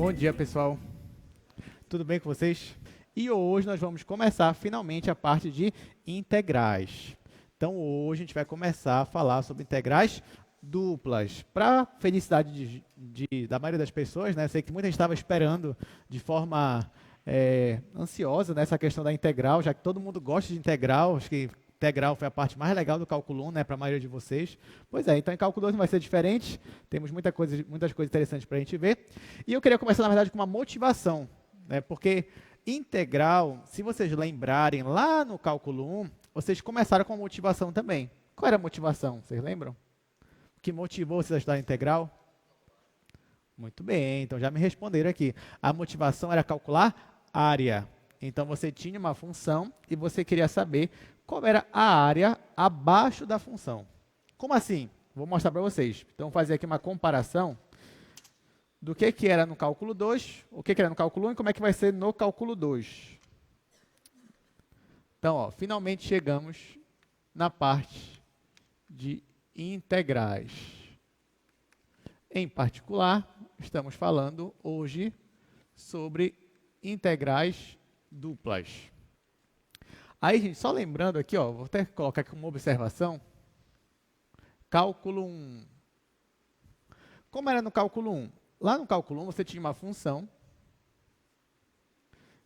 Bom dia, pessoal. Tudo bem com vocês? E hoje nós vamos começar finalmente a parte de integrais. Então hoje a gente vai começar a falar sobre integrais duplas. Para felicidade da maioria das pessoas, né? Sei que muita gente estava esperando de forma ansiosa nessa questão da integral, já que todo mundo gosta de integral, acho que integral foi a parte mais legal do cálculo 1, né, para a maioria de vocês. Pois é, então em cálculo 2 não vai ser diferente, temos muitas coisas interessantes para a gente ver. E eu queria começar, na verdade, com uma motivação, né, porque integral, se vocês lembrarem, lá no cálculo 1, vocês começaram com motivação também. Qual era a motivação? Vocês lembram? O que motivou vocês a estudar integral? Muito bem, então já me responderam aqui. A motivação era calcular área. Então você tinha uma função e você queria saber qual era a área abaixo da função. Como assim? Vou mostrar para vocês. Então, vou fazer aqui uma comparação do que era no cálculo 2, o que era no cálculo 1 e como é que vai ser no cálculo 2. Então, ó, finalmente chegamos na parte de integrais. Em particular, estamos falando hoje sobre integrais duplas. Aí, gente, só lembrando aqui, ó, vou até colocar aqui uma observação. Cálculo 1. Como era no cálculo 1? Lá no cálculo 1 você tinha uma função.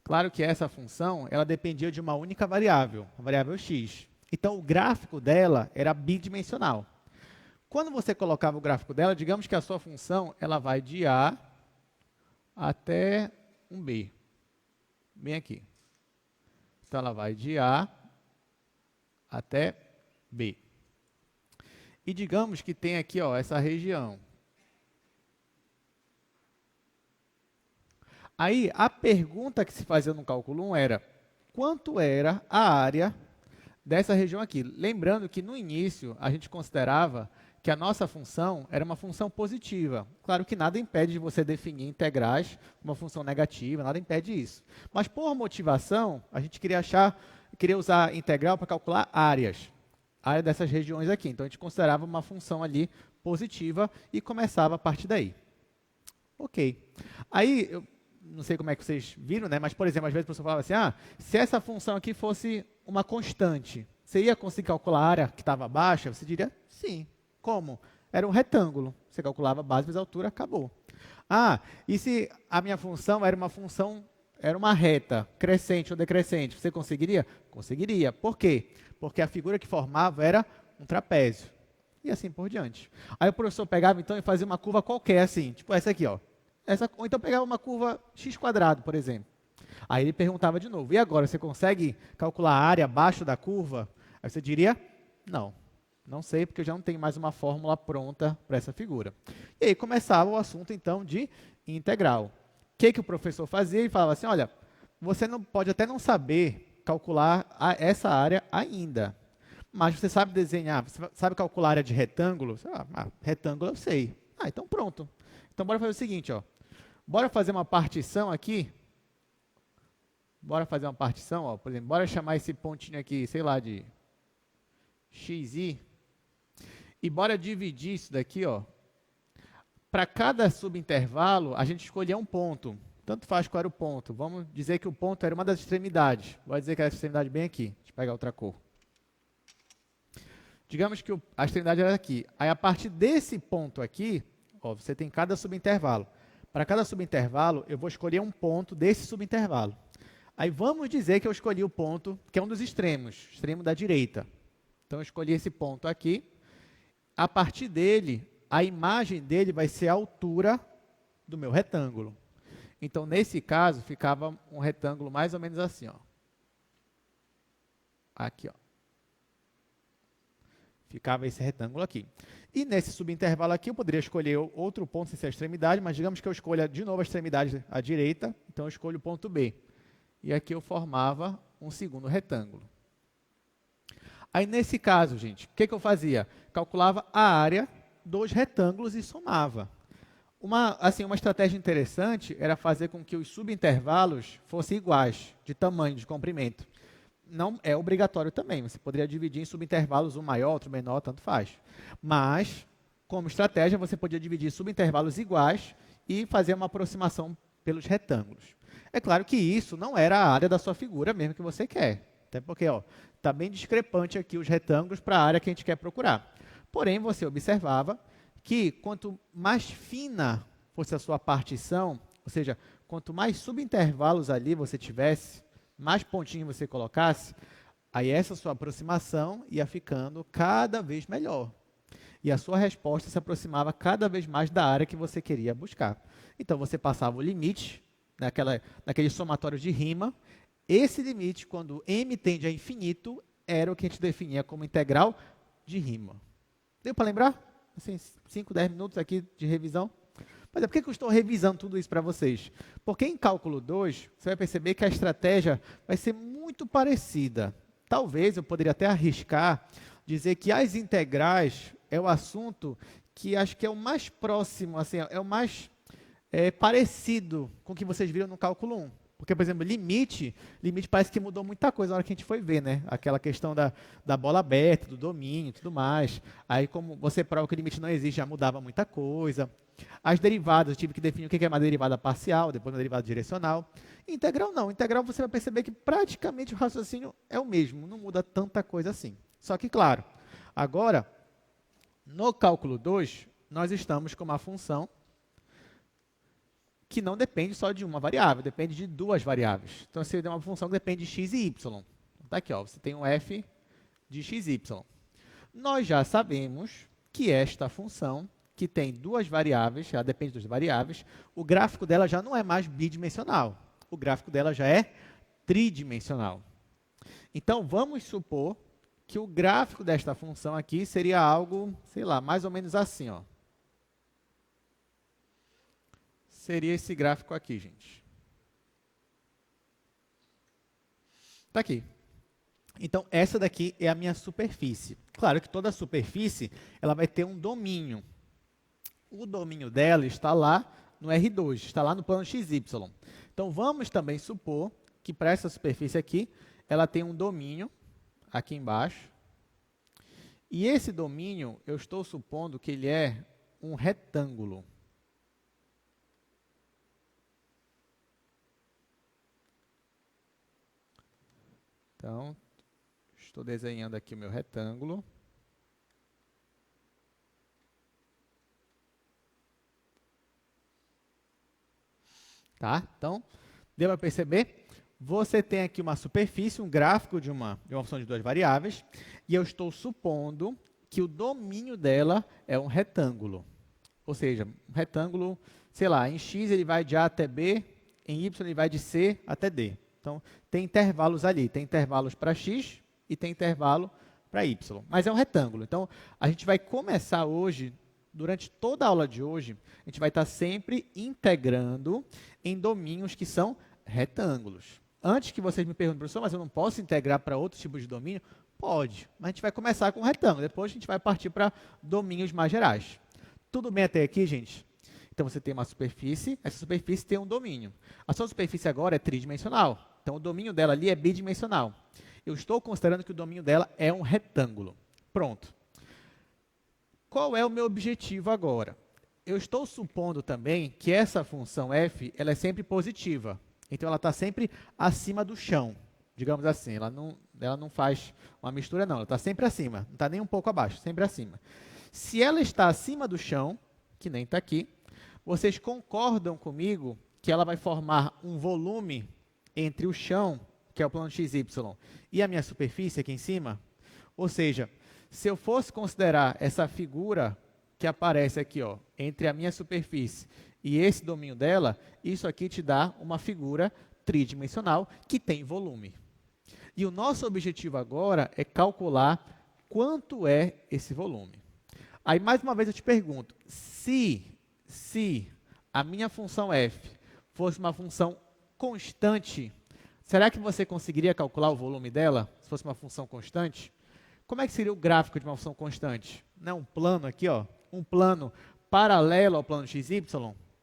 Claro que essa função, ela dependia de uma única variável, a variável x. Então, o gráfico dela era bidimensional. Quando você colocava o gráfico dela, digamos que a sua função, ela vai de A até um B. Bem aqui. Então, ela vai de A até B. E digamos que tem aqui, ó, essa região. Aí, a pergunta que se fazia no cálculo 1 era, quanto era a área dessa região aqui? Lembrando que no início, a gente considerava que a nossa função era uma função positiva. Claro que nada impede de você definir integrais com uma função negativa, nada impede isso. Mas por motivação, a gente queria usar integral para calcular áreas. A área dessas regiões aqui. Então, a gente considerava uma função ali positiva e começava a partir daí. Ok. Aí, eu não sei como é que vocês viram, né? Mas, por exemplo, às vezes a pessoa falava assim, se essa função aqui fosse uma constante, você ia conseguir calcular a área que estava baixa? Você diria, sim. Como? Era um retângulo. Você calculava a base vezes a altura, acabou. E se a minha função era uma reta, crescente ou decrescente, você conseguiria? Conseguiria. Por quê? Porque a figura que formava era um trapézio. E assim por diante. Aí o professor pegava então e fazia uma curva qualquer, assim, tipo essa aqui, ó. Ou então pegava uma curva x², por exemplo. Aí ele perguntava de novo, e agora, você consegue calcular a área abaixo da curva? Aí você diria, não. Não sei, porque eu já não tenho mais uma fórmula pronta para essa figura. E aí começava o assunto, então, de integral. O que o professor fazia? Ele falava assim, olha, você não pode até não saber calcular essa área ainda, mas você sabe desenhar, você sabe calcular a área de retângulo? Retângulo eu sei. Então pronto. Então, bora fazer o seguinte, ó. Bora fazer uma partição aqui. Bora fazer uma partição, ó. Por exemplo, bora chamar esse pontinho aqui, sei lá, de xi. E bora dividir isso daqui, ó. Para cada subintervalo, a gente escolhia um ponto. Tanto faz qual era o ponto. Vamos dizer que o ponto era uma das extremidades. Vou dizer que era a extremidade bem aqui. Deixa eu pegar outra cor. Digamos que a extremidade era aqui. Aí, a partir desse ponto aqui, ó, você tem cada subintervalo. Para cada subintervalo, eu vou escolher um ponto desse subintervalo. Aí, vamos dizer que eu escolhi o ponto, que é um dos extremos, extremo da direita. Então, eu escolhi esse ponto aqui. A partir dele, a imagem dele vai ser a altura do meu retângulo. Então, nesse caso, ficava um retângulo mais ou menos assim, ó. Aqui, ó. Ficava esse retângulo aqui. E nesse subintervalo aqui, eu poderia escolher outro ponto sem ser a extremidade, mas digamos que eu escolha de novo a extremidade à direita, então eu escolho o ponto B. E aqui eu formava um segundo retângulo. Aí, nesse caso, gente, o que eu fazia? Calculava a área dos retângulos e somava. Uma estratégia interessante era fazer com que os subintervalos fossem iguais, de tamanho, de comprimento. Não é obrigatório também, você poderia dividir em subintervalos, um maior, outro menor, tanto faz. Mas, como estratégia, você podia dividir subintervalos iguais e fazer uma aproximação pelos retângulos. É claro que isso não era a área da sua figura mesmo que você quer. Até porque está bem discrepante aqui os retângulos para a área que a gente quer procurar. Porém, você observava que quanto mais fina fosse a sua partição, ou seja, quanto mais subintervalos ali você tivesse, mais pontinho você colocasse, aí essa sua aproximação ia ficando cada vez melhor. E a sua resposta se aproximava cada vez mais da área que você queria buscar. Então, você passava o limite, naquele somatório de rima. Esse limite, quando m tende a infinito, era o que a gente definia como integral de rima. Deu para lembrar? Assim, 5, 10 minutos aqui de revisão. Mas por que eu estou revisando tudo isso para vocês? Porque em cálculo 2, você vai perceber que a estratégia vai ser muito parecida. Talvez eu poderia até arriscar dizer que as integrais é o assunto que acho que é o mais próximo, assim, é o mais parecido com o que vocês viram no cálculo 1. Porque, por exemplo, limite parece que mudou muita coisa na hora que a gente foi ver, né? Aquela questão da bola aberta, do domínio e tudo mais. Aí, como você prova que o limite não existe, já mudava muita coisa. As derivadas, eu tive que definir o que é uma derivada parcial, depois uma derivada direcional. Integral não. Integral você vai perceber que praticamente o raciocínio é o mesmo, não muda tanta coisa assim. Só que, claro, agora, no cálculo 2, nós estamos com uma função que não depende só de uma variável, depende de duas variáveis. Então, você tem uma função que depende de x e y. Está aqui, você tem um f de x e y. Nós já sabemos que esta função, que tem duas variáveis, ela depende das variáveis, o gráfico dela já não é mais bidimensional. O gráfico dela já é tridimensional. Então, vamos supor que o gráfico desta função aqui seria algo, sei lá, mais ou menos assim, ó. Seria esse gráfico aqui, gente. Está aqui. Então, essa daqui é a minha superfície. Claro que toda superfície ela vai ter um domínio. O domínio dela está lá no R2, está lá no plano XY. Então, vamos também supor que para essa superfície aqui, ela tem um domínio aqui embaixo. E esse domínio, eu estou supondo que ele é um retângulo. Então, estou desenhando aqui o meu retângulo. Tá? Então, deu para perceber? Você tem aqui uma superfície, um gráfico de uma função de duas variáveis, e eu estou supondo que o domínio dela é um retângulo. Ou seja, um retângulo, sei lá, em x ele vai de A até B, em y ele vai de C até D. Então, tem intervalos ali, tem intervalos para x e tem intervalo para y. Mas é um retângulo. Então, a gente vai começar hoje, durante toda a aula de hoje, a gente vai estar sempre integrando em domínios que são retângulos. Antes que vocês me perguntem, professor, mas eu não posso integrar para outros tipos de domínio? Pode, mas a gente vai começar com retângulo. Depois a gente vai partir para domínios mais gerais. Tudo bem até aqui, gente? Então, você tem uma superfície, essa superfície tem um domínio. A sua superfície agora é tridimensional. Então, o domínio dela ali é bidimensional. Eu estou considerando que o domínio dela é um retângulo. Pronto. Qual é o meu objetivo agora? Eu estou supondo também que essa função f ela é sempre positiva. Então, ela está sempre acima do chão, digamos assim. Ela não faz uma mistura, não. Ela está sempre acima. Não está nem um pouco abaixo, sempre acima. Se ela está acima do chão, que nem está aqui, vocês concordam comigo que ela vai formar um volume entre o chão, que é o plano XY, e a minha superfície aqui em cima? Ou seja, se eu fosse considerar essa figura que aparece aqui, ó, entre a minha superfície e esse domínio dela, isso aqui te dá uma figura tridimensional que tem volume. E o nosso objetivo agora é calcular quanto é esse volume. Aí, mais uma vez, eu te pergunto, se a minha função f fosse uma função constante, será que você conseguiria calcular o volume dela, se fosse uma função constante? Como é que seria o gráfico de uma função constante? Não é um plano aqui, ó, um plano paralelo ao plano XY?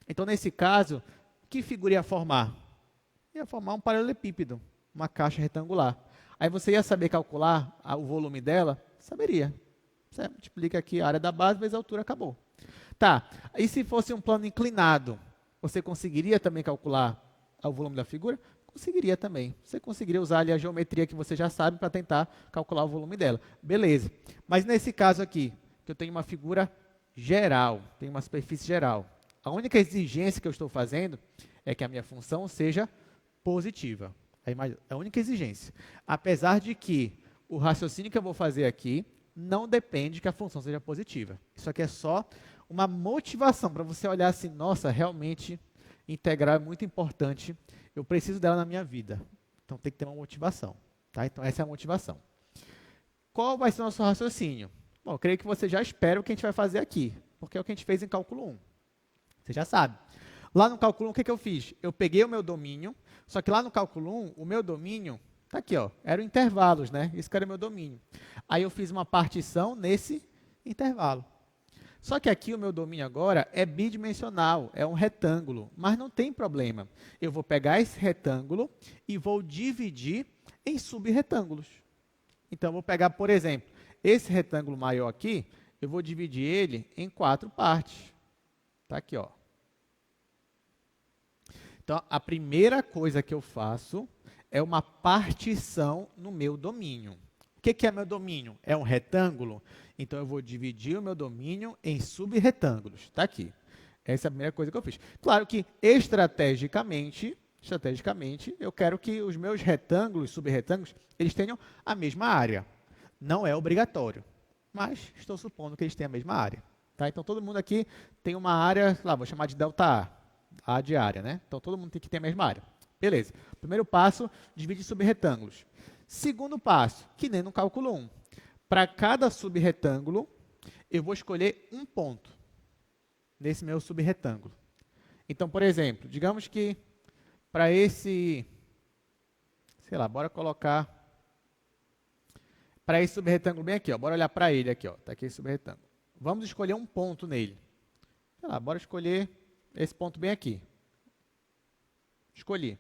Então, nesse caso, que figura ia formar? Ia formar um paralelepípedo, uma caixa retangular. Aí você ia saber calcular o volume dela? Saberia. Você multiplica aqui a área da base vezes a altura, acabou. Tá, e se fosse um plano inclinado? você conseguiria também calcular o volume da figura? Conseguiria também. Você conseguiria usar ali a geometria que você já sabe para tentar calcular o volume dela. Beleza. Mas nesse caso aqui, que eu tenho uma figura geral, tenho uma superfície geral, a única exigência que eu estou fazendo é que a minha função seja positiva. A única exigência. Apesar de que o raciocínio que eu vou fazer aqui não depende que a função seja positiva. Isso aqui é só uma motivação para você olhar assim, nossa, realmente integral é muito importante, eu preciso dela na minha vida. Então tem que ter uma motivação. Tá? Então essa é a motivação. Qual vai ser o nosso raciocínio? Bom, eu creio que você já espera o que a gente vai fazer aqui, porque é o que a gente fez em cálculo 1. Você já sabe. Lá no cálculo 1, o que eu fiz? Eu peguei o meu domínio, só que lá no cálculo 1, o meu domínio, está aqui, ó, eram intervalos, né? Isso que era o meu domínio. Aí eu fiz uma partição nesse intervalo. Só que aqui o meu domínio agora é bidimensional, é um retângulo, mas não tem problema. Eu vou pegar esse retângulo e vou dividir em subretângulos. Então, eu vou pegar, por exemplo, esse retângulo maior aqui, eu vou dividir ele em 4 partes. Está aqui, ó. Então, a primeira coisa que eu faço é uma partição no meu domínio. O que é meu domínio? É um retângulo? Então, eu vou dividir o meu domínio em subretângulos. Está aqui. Essa é a primeira coisa que eu fiz. Claro que, estrategicamente, eu quero que os meus retângulos, subretângulos, eles tenham a mesma área. Não é obrigatório, mas estou supondo que eles têm a mesma área. Tá? Então, todo mundo aqui tem uma área, lá, vou chamar de delta A de área, né? Então, todo mundo tem que ter a mesma área. Beleza. Primeiro passo, divide subretângulos. Segundo passo, que nem no cálculo 1. Para cada subretângulo, eu vou escolher um ponto nesse meu subretângulo. Então, por exemplo, digamos que para esse, sei lá, bora colocar para esse subretângulo bem aqui, ó. Bora olhar para ele aqui, ó. Tá aqui esse subretângulo. Vamos escolher um ponto nele. Sei lá, bora escolher esse ponto bem aqui. Escolhi.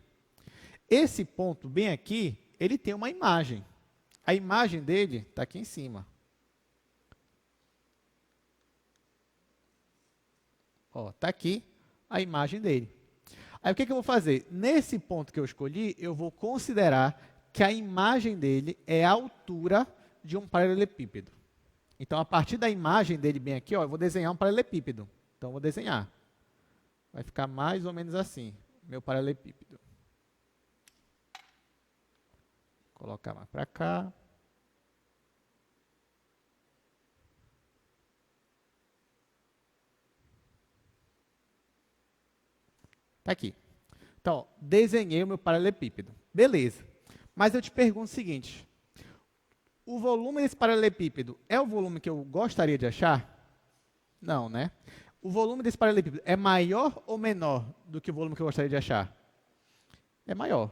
Esse ponto bem aqui, ele tem uma imagem. A imagem dele está aqui em cima. Ó, tá aqui a imagem dele. Aí o que eu vou fazer? Nesse ponto que eu escolhi, eu vou considerar que a imagem dele é a altura de um paralelepípedo. Então, a partir da imagem dele bem aqui, ó, eu vou desenhar um paralelepípedo. Então, eu vou desenhar. Vai ficar mais ou menos assim, meu paralelepípedo. Vou colocar mais para cá. Está aqui. Então, ó, desenhei o meu paralelepípedo. Beleza. Mas eu te pergunto o seguinte. O volume desse paralelepípedo é o volume que eu gostaria de achar? Não, né? O volume desse paralelepípedo é maior ou menor do que o volume que eu gostaria de achar? É maior.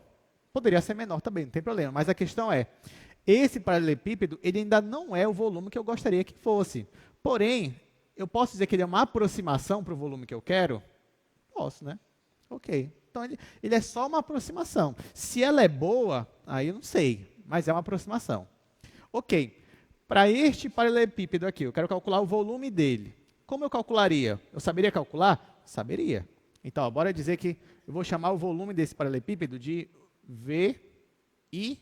Poderia ser menor também, não tem problema. Mas a questão é, esse paralelepípedo, ele ainda não é o volume que eu gostaria que fosse. Porém, eu posso dizer que ele é uma aproximação para o volume que eu quero? Posso, né? Ok. Então, ele é só uma aproximação. Se ela é boa, aí eu não sei, mas é uma aproximação. Ok. Para este paralelepípedo aqui, eu quero calcular o volume dele. Como eu calcularia? Eu saberia calcular? Saberia. Então, ó, bora dizer que eu vou chamar o volume desse paralelepípedo de VIJ.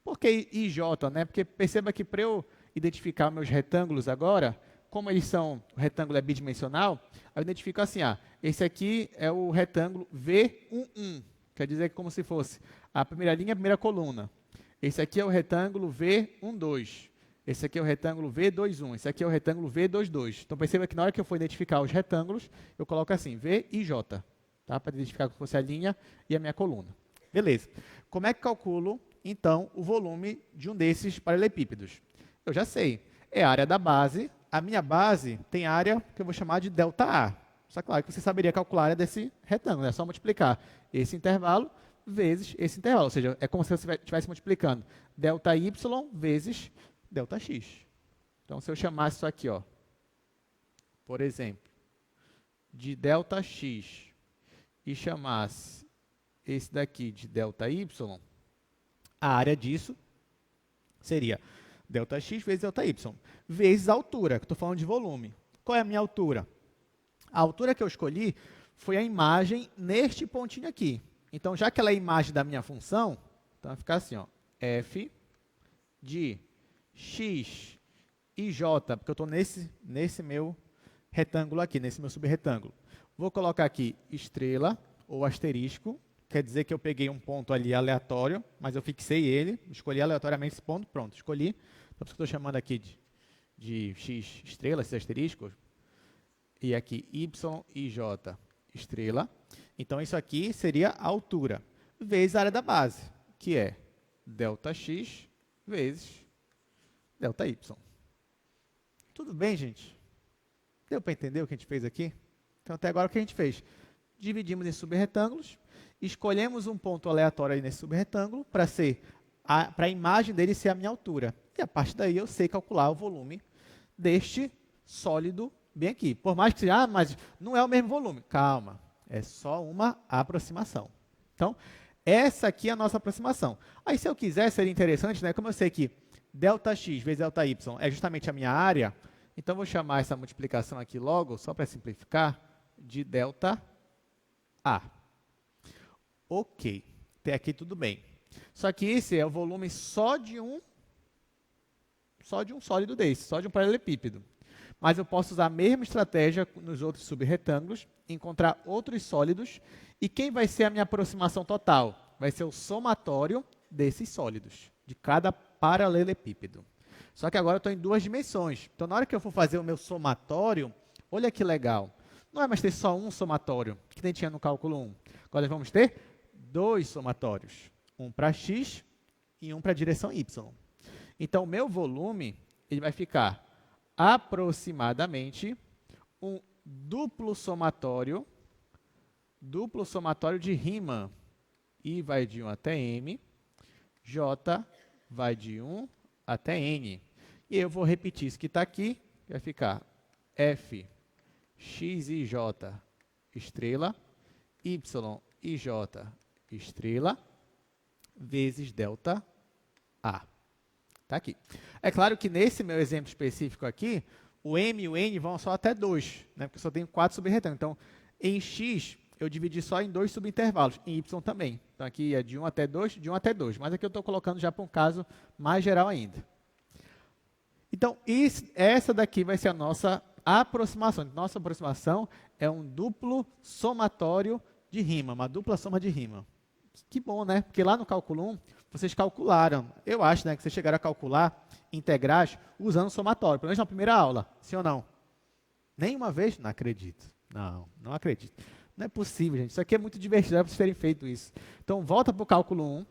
Por que IJ, né? Porque perceba que para eu identificar meus retângulos agora, como eles são, o retângulo é bidimensional, eu identifico assim, esse aqui é o retângulo V11, quer dizer que como se fosse a primeira linha, a primeira coluna. Esse aqui é o retângulo V12, esse aqui é o retângulo V21, esse aqui é o retângulo V22. Então, perceba que na hora que eu for identificar os retângulos, eu coloco assim, VIJ, tá? Para identificar como se fosse a linha e a minha coluna. Beleza. Como é que calculo, então, o volume de um desses paralelepípedos? Eu já sei, é a área da base. A minha base tem área que eu vou chamar de ΔA. Só claro que você saberia calcular a área desse retângulo. É só multiplicar esse intervalo vezes esse intervalo. Ou seja, é como se você estivesse multiplicando ΔY vezes ΔX. Então, se eu chamasse isso aqui, ó, por exemplo, de ΔX e chamasse esse daqui de ΔY, a área disso seria ΔX vezes ΔY, vezes a altura, que eu estou falando de volume. Qual é a minha altura? A altura que eu escolhi foi a imagem neste pontinho aqui. Então, já que ela é a imagem da minha função, então vai ficar assim, ó, f de x e j, porque eu estou nesse meu retângulo aqui, nesse meu subretângulo. Vou colocar aqui estrela ou asterisco, quer dizer que eu peguei um ponto ali aleatório, mas eu fixei ele, escolhi aleatoriamente esse ponto, pronto, escolhi. Então, por isso que eu estou chamando aqui de x estrela, esse asterisco, e aqui y e j estrela. Então, isso aqui seria a altura, vezes a área da base, que é ΔX vezes ΔY. Tudo bem, gente? Deu para entender o que a gente fez aqui? Então, até agora, o que a gente fez? Dividimos em subretângulos, escolhemos um ponto aleatório aí nesse subretângulo para a imagem dele ser a minha altura. E a partir daí eu sei calcular o volume deste sólido bem aqui. Por mais que seja, mas não é o mesmo volume. Calma, é só uma aproximação. Então, essa aqui é a nossa aproximação. Aí, se eu quiser, seria interessante, né? Como eu sei que ΔX vezes ΔY é justamente a minha área, então eu vou chamar essa multiplicação aqui logo, só para simplificar, de ΔA. Ok, até aqui tudo bem. Só que esse é o volume só de um sólido desse, só de um paralelepípedo. Mas eu posso usar a mesma estratégia nos outros subretângulos, encontrar outros sólidos, e quem vai ser a minha aproximação total? Vai ser o somatório desses sólidos, de cada paralelepípedo. Só que agora eu estou em duas dimensões. Então, na hora que eu for fazer o meu somatório, olha que legal. Não é mais ter só um somatório, que nem tinha no cálculo 1. Agora nós vamos ter dois somatórios. Um para x e um para a direção y. Então, o meu volume ele vai ficar aproximadamente um duplo somatório de Riemann. I vai de 1 até m, j vai de 1 até n. E eu vou repetir isso que está aqui, vai ficar f x e j estrela, y e j estrela, vezes ΔA. Está aqui. É claro que nesse meu exemplo específico aqui, o m e o n vão só até 2, né? Porque eu só tenho 4 subretângulos. Então, em x, eu dividi só em 2 subintervalos, em y também. Então, aqui é de 1 até 2, de 1 até 2. Mas aqui eu estou colocando já para um caso mais geral ainda. Então, essa daqui vai ser a nossa aproximação. Nossa aproximação é um duplo somatório de Riemann, uma dupla soma de Riemann. Que bom, né? Porque lá no cálculo 1, vocês calcularam, eu acho, né, que vocês chegaram a calcular integrais usando somatório, pelo menos na primeira aula, sim ou não? Nenhuma vez? Não acredito. Não acredito. Não é possível, gente. Isso aqui é muito divertido, é para vocês terem feito isso. Então, volta para o cálculo 1,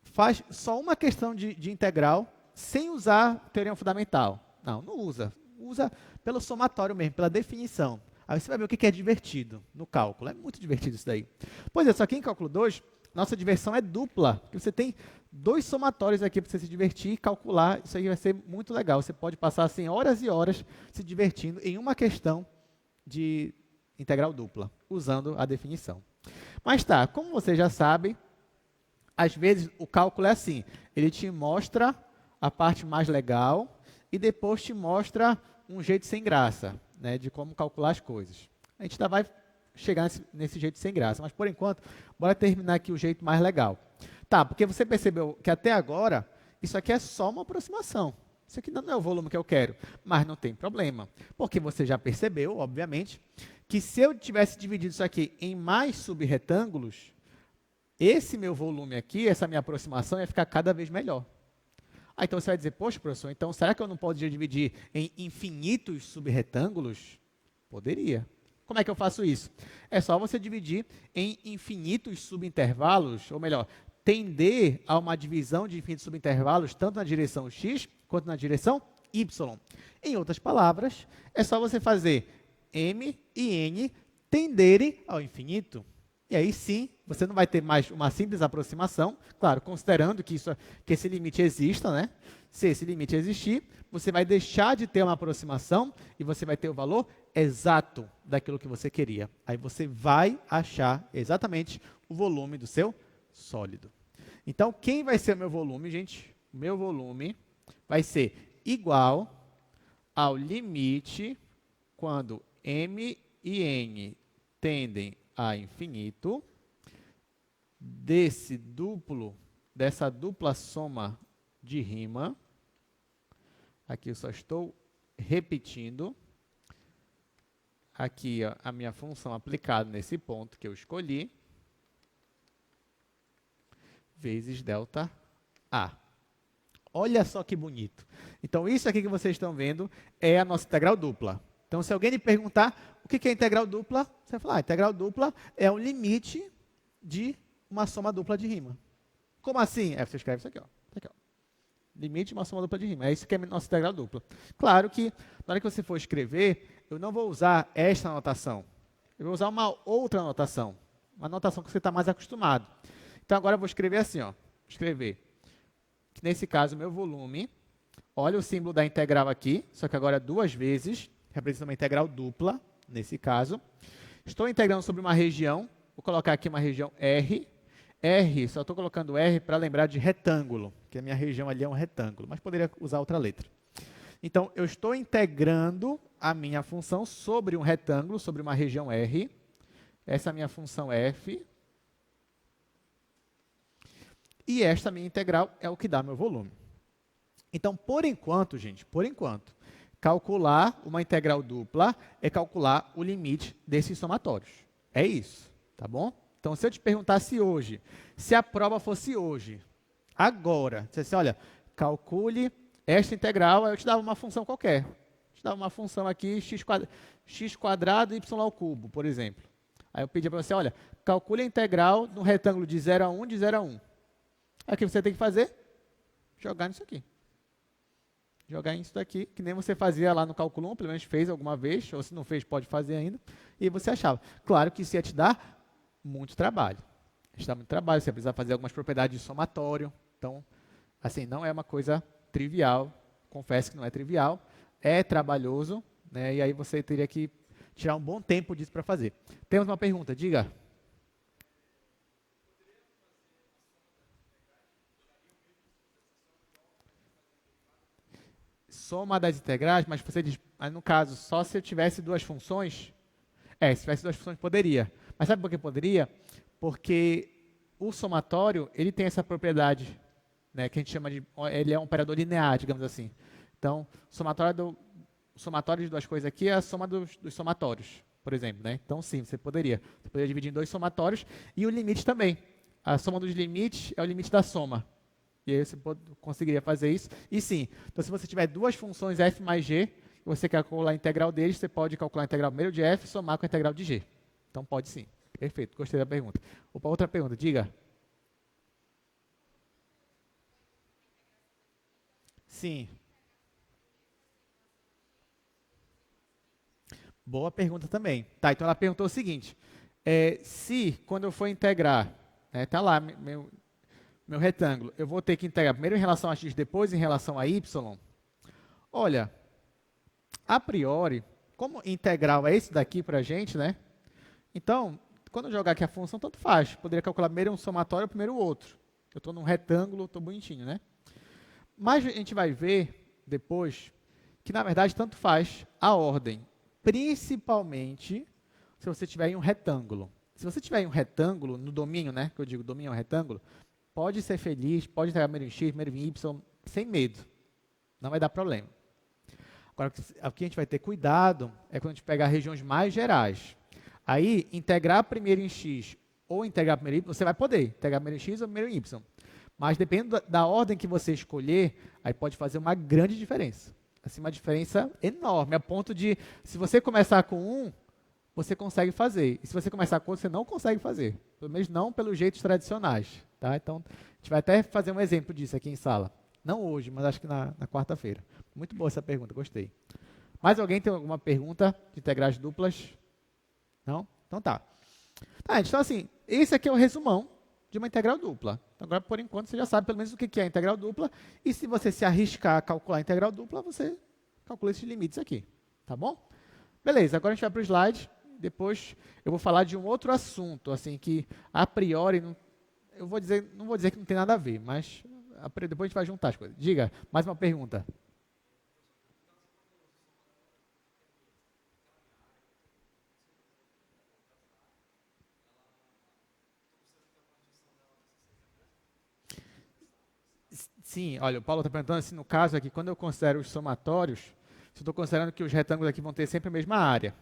faz só uma questão de integral, sem usar teorema fundamental. Não usa. Usa pelo somatório mesmo, pela definição. Aí você vai ver o que é divertido no cálculo. É muito divertido isso daí. Pois é, só que em cálculo 2, nossa diversão é dupla. Porque você tem dois somatórios aqui para você se divertir e calcular. Isso aí vai ser muito legal. Você pode passar assim, horas e horas se divertindo em uma questão de integral dupla, usando a definição. Mas tá, como você já sabe, às vezes o cálculo é assim. Ele te mostra a parte mais legal e depois te mostra um jeito sem graça, né, de como calcular as coisas. A gente ainda vai chegar nesse jeito sem graça, mas por enquanto, bora terminar aqui o jeito mais legal. Tá, porque você percebeu que até agora, isso aqui é só uma aproximação. Isso aqui não é o volume que eu quero, mas não tem problema, porque você já percebeu, obviamente, que se eu tivesse dividido isso aqui em mais subretângulos, esse meu volume aqui, essa minha aproximação, ia ficar cada vez melhor. Então você vai dizer, poxa, professor, então será que eu não poderia dividir em infinitos subretângulos? Poderia. Como é que eu faço isso? É só você dividir em infinitos subintervalos, ou melhor, tender a uma divisão de infinitos subintervalos, tanto na direção x quanto na direção y. Em outras palavras, é só você fazer m e n tenderem ao infinito. E aí sim, você não vai ter mais uma simples aproximação, claro, considerando que esse limite exista, né? Se esse limite existir, você vai deixar de ter uma aproximação e você vai ter o valor exato daquilo que você queria. Aí você vai achar exatamente o volume do seu sólido. Então, quem vai ser o meu volume, gente? O meu volume vai ser igual ao limite quando m e n tendem a infinito, dessa dupla soma de rima, aqui eu só estou repetindo, aqui ó, a minha função aplicada nesse ponto que eu escolhi, vezes delta A. Olha só que bonito. Então, isso aqui que vocês estão vendo é a nossa integral dupla. Então, se alguém lhe perguntar o que é integral dupla, você vai falar, integral dupla é o limite de uma soma dupla de rima. Como assim? Você escreve isso aqui, ó. Aqui, ó. Limite de uma soma dupla de rima. É isso que é a nossa integral dupla. Claro que, na hora que você for escrever, eu não vou usar esta notação. Eu vou usar uma outra notação. Uma notação que você está mais acostumado. Então, agora eu vou escrever assim, ó. Escrever. Nesse caso, meu volume, olha o símbolo da integral aqui, só que agora duas vezes, representa uma integral dupla, nesse caso. Estou integrando sobre uma região, vou colocar aqui uma região R. R, só estou colocando R para lembrar de retângulo, que a minha região ali é um retângulo, mas poderia usar outra letra. Então, eu estou integrando a minha função sobre um retângulo, sobre uma região R. Essa é a minha função f. E esta minha integral é o que dá meu volume. Então, por enquanto, gente, calcular uma integral dupla é calcular o limite desses somatórios. É isso, tá bom? Então, se eu te perguntasse hoje, se a prova fosse hoje, agora, você disse, olha, calcule esta integral, aí eu te dava uma função qualquer. Eu te dava uma função aqui, x quadrado y ao cubo, por exemplo. Aí eu pedia para você, olha, calcule a integral no retângulo de 0 a 1, de 0 a 1. Aí o que você tem que fazer? Jogar nisso aqui. Jogar nisso daqui, que nem você fazia lá no cálculo 1, pelo menos fez alguma vez, ou se não fez, pode fazer ainda, e você achava. Claro que isso ia te dar muito trabalho. Te dá muito trabalho, você precisa fazer algumas propriedades de somatório. Então, assim, não é uma coisa trivial, confesso que não é trivial, é trabalhoso, né, e aí você teria que tirar um bom tempo disso para fazer. Temos uma pergunta, diga. Soma das integrais, mas você diz, mas no caso, só se eu tivesse duas funções? Se tivesse duas funções, poderia. Mas sabe por que poderia? Porque o somatório, ele tem essa propriedade, né, que a gente chama de, ele é um operador linear, digamos assim. Então, o somatório de duas coisas aqui é a soma dos somatórios, por exemplo, né? Então, sim, você poderia. Você poderia dividir em dois somatórios e o limite também. A soma dos limites é o limite da soma. E aí você conseguiria fazer isso. E sim, então se você tiver duas funções f mais g, e você quer calcular a integral deles, você pode calcular a integral primeiro de f e somar com a integral de g. Então pode sim. Perfeito, gostei da pergunta. Opa, outra pergunta, diga. Sim. Boa pergunta também. Tá, então ela perguntou o seguinte, se quando eu for integrar, tá lá meu retângulo, eu vou ter que integrar primeiro em relação a x, depois em relação a y. Olha, a priori, como integral é esse daqui para a gente, né? Então, quando eu jogar aqui a função, tanto faz. Poderia calcular primeiro um somatório, primeiro o outro. Eu estou num retângulo, estou bonitinho, né? Mas a gente vai ver depois que, na verdade, tanto faz a ordem. Principalmente se você tiver em um retângulo. Se você tiver em um retângulo, no domínio, né? Que eu digo, domínio é um retângulo, pode ser feliz, pode integrar primeiro em x, primeiro em y, sem medo. Não vai dar problema. Agora, o que a gente vai ter cuidado é quando a gente pegar regiões mais gerais. Aí, integrar primeiro em x ou integrar primeiro em y, você vai poder integrar primeiro em x ou primeiro em y. Mas, dependendo da ordem que você escolher, aí pode fazer uma grande diferença. Assim, uma diferença enorme, a ponto de, se você começar com um, você consegue fazer. E se você começar com outro, você não consegue fazer. Pelo menos não pelos jeitos tradicionais. Tá? Então, a gente vai até fazer um exemplo disso aqui em sala. Não hoje, mas acho que na quarta-feira. Muito boa essa pergunta, gostei. Mais alguém tem alguma pergunta de integrais duplas? Não? Então tá. Tá, então assim, esse aqui é o resumão de uma integral dupla. Então, agora, por enquanto, você já sabe pelo menos o que é a integral dupla. E se você se arriscar a calcular a integral dupla, você calcula esses limites aqui. Tá bom? Beleza, agora a gente vai para o slide. Depois eu vou falar de um outro assunto, assim, que a priori, não vou dizer que não tem nada a ver, mas depois a gente vai juntar as coisas. Diga, mais uma pergunta. Sim, olha, o Paulo está perguntando assim, no caso aqui, quando eu considero os somatórios, se eu estou considerando que os retângulos aqui vão ter sempre a mesma área.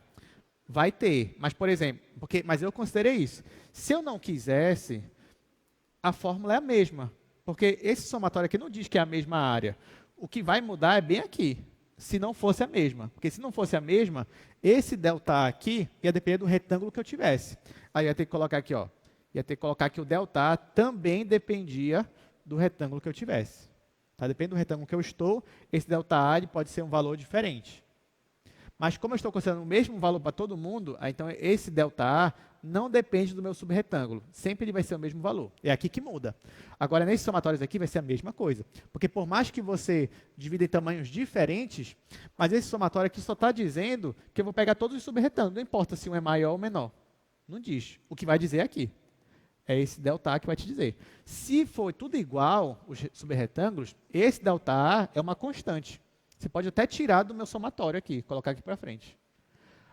Vai ter, mas por exemplo, mas eu considerei isso. Se eu não quisesse, a fórmula é a mesma, porque esse somatório aqui não diz que é a mesma área. O que vai mudar é bem aqui, se não fosse a mesma. Porque se não fosse a mesma, esse ΔA aqui ia depender do retângulo que eu tivesse. Aí ia ter que colocar aqui, ó, ia ter que colocar que o ΔA também dependia do retângulo que eu tivesse. Tá? Depende do retângulo que eu estou, esse ΔA ele pode ser um valor diferente. Mas como eu estou considerando o mesmo valor para todo mundo, então esse ΔA não depende do meu subretângulo. Sempre ele vai ser o mesmo valor. É aqui que muda. Agora, nesses somatórios aqui vai ser a mesma coisa. Porque por mais que você divida em tamanhos diferentes, mas esse somatório aqui só está dizendo que eu vou pegar todos os subretângulos. Não importa se um é maior ou menor. Não diz. O que vai dizer é aqui. É esse ΔA que vai te dizer. Se for tudo igual, os subretângulos, esse ΔA é uma constante. Você pode até tirar do meu somatório aqui, colocar aqui para frente.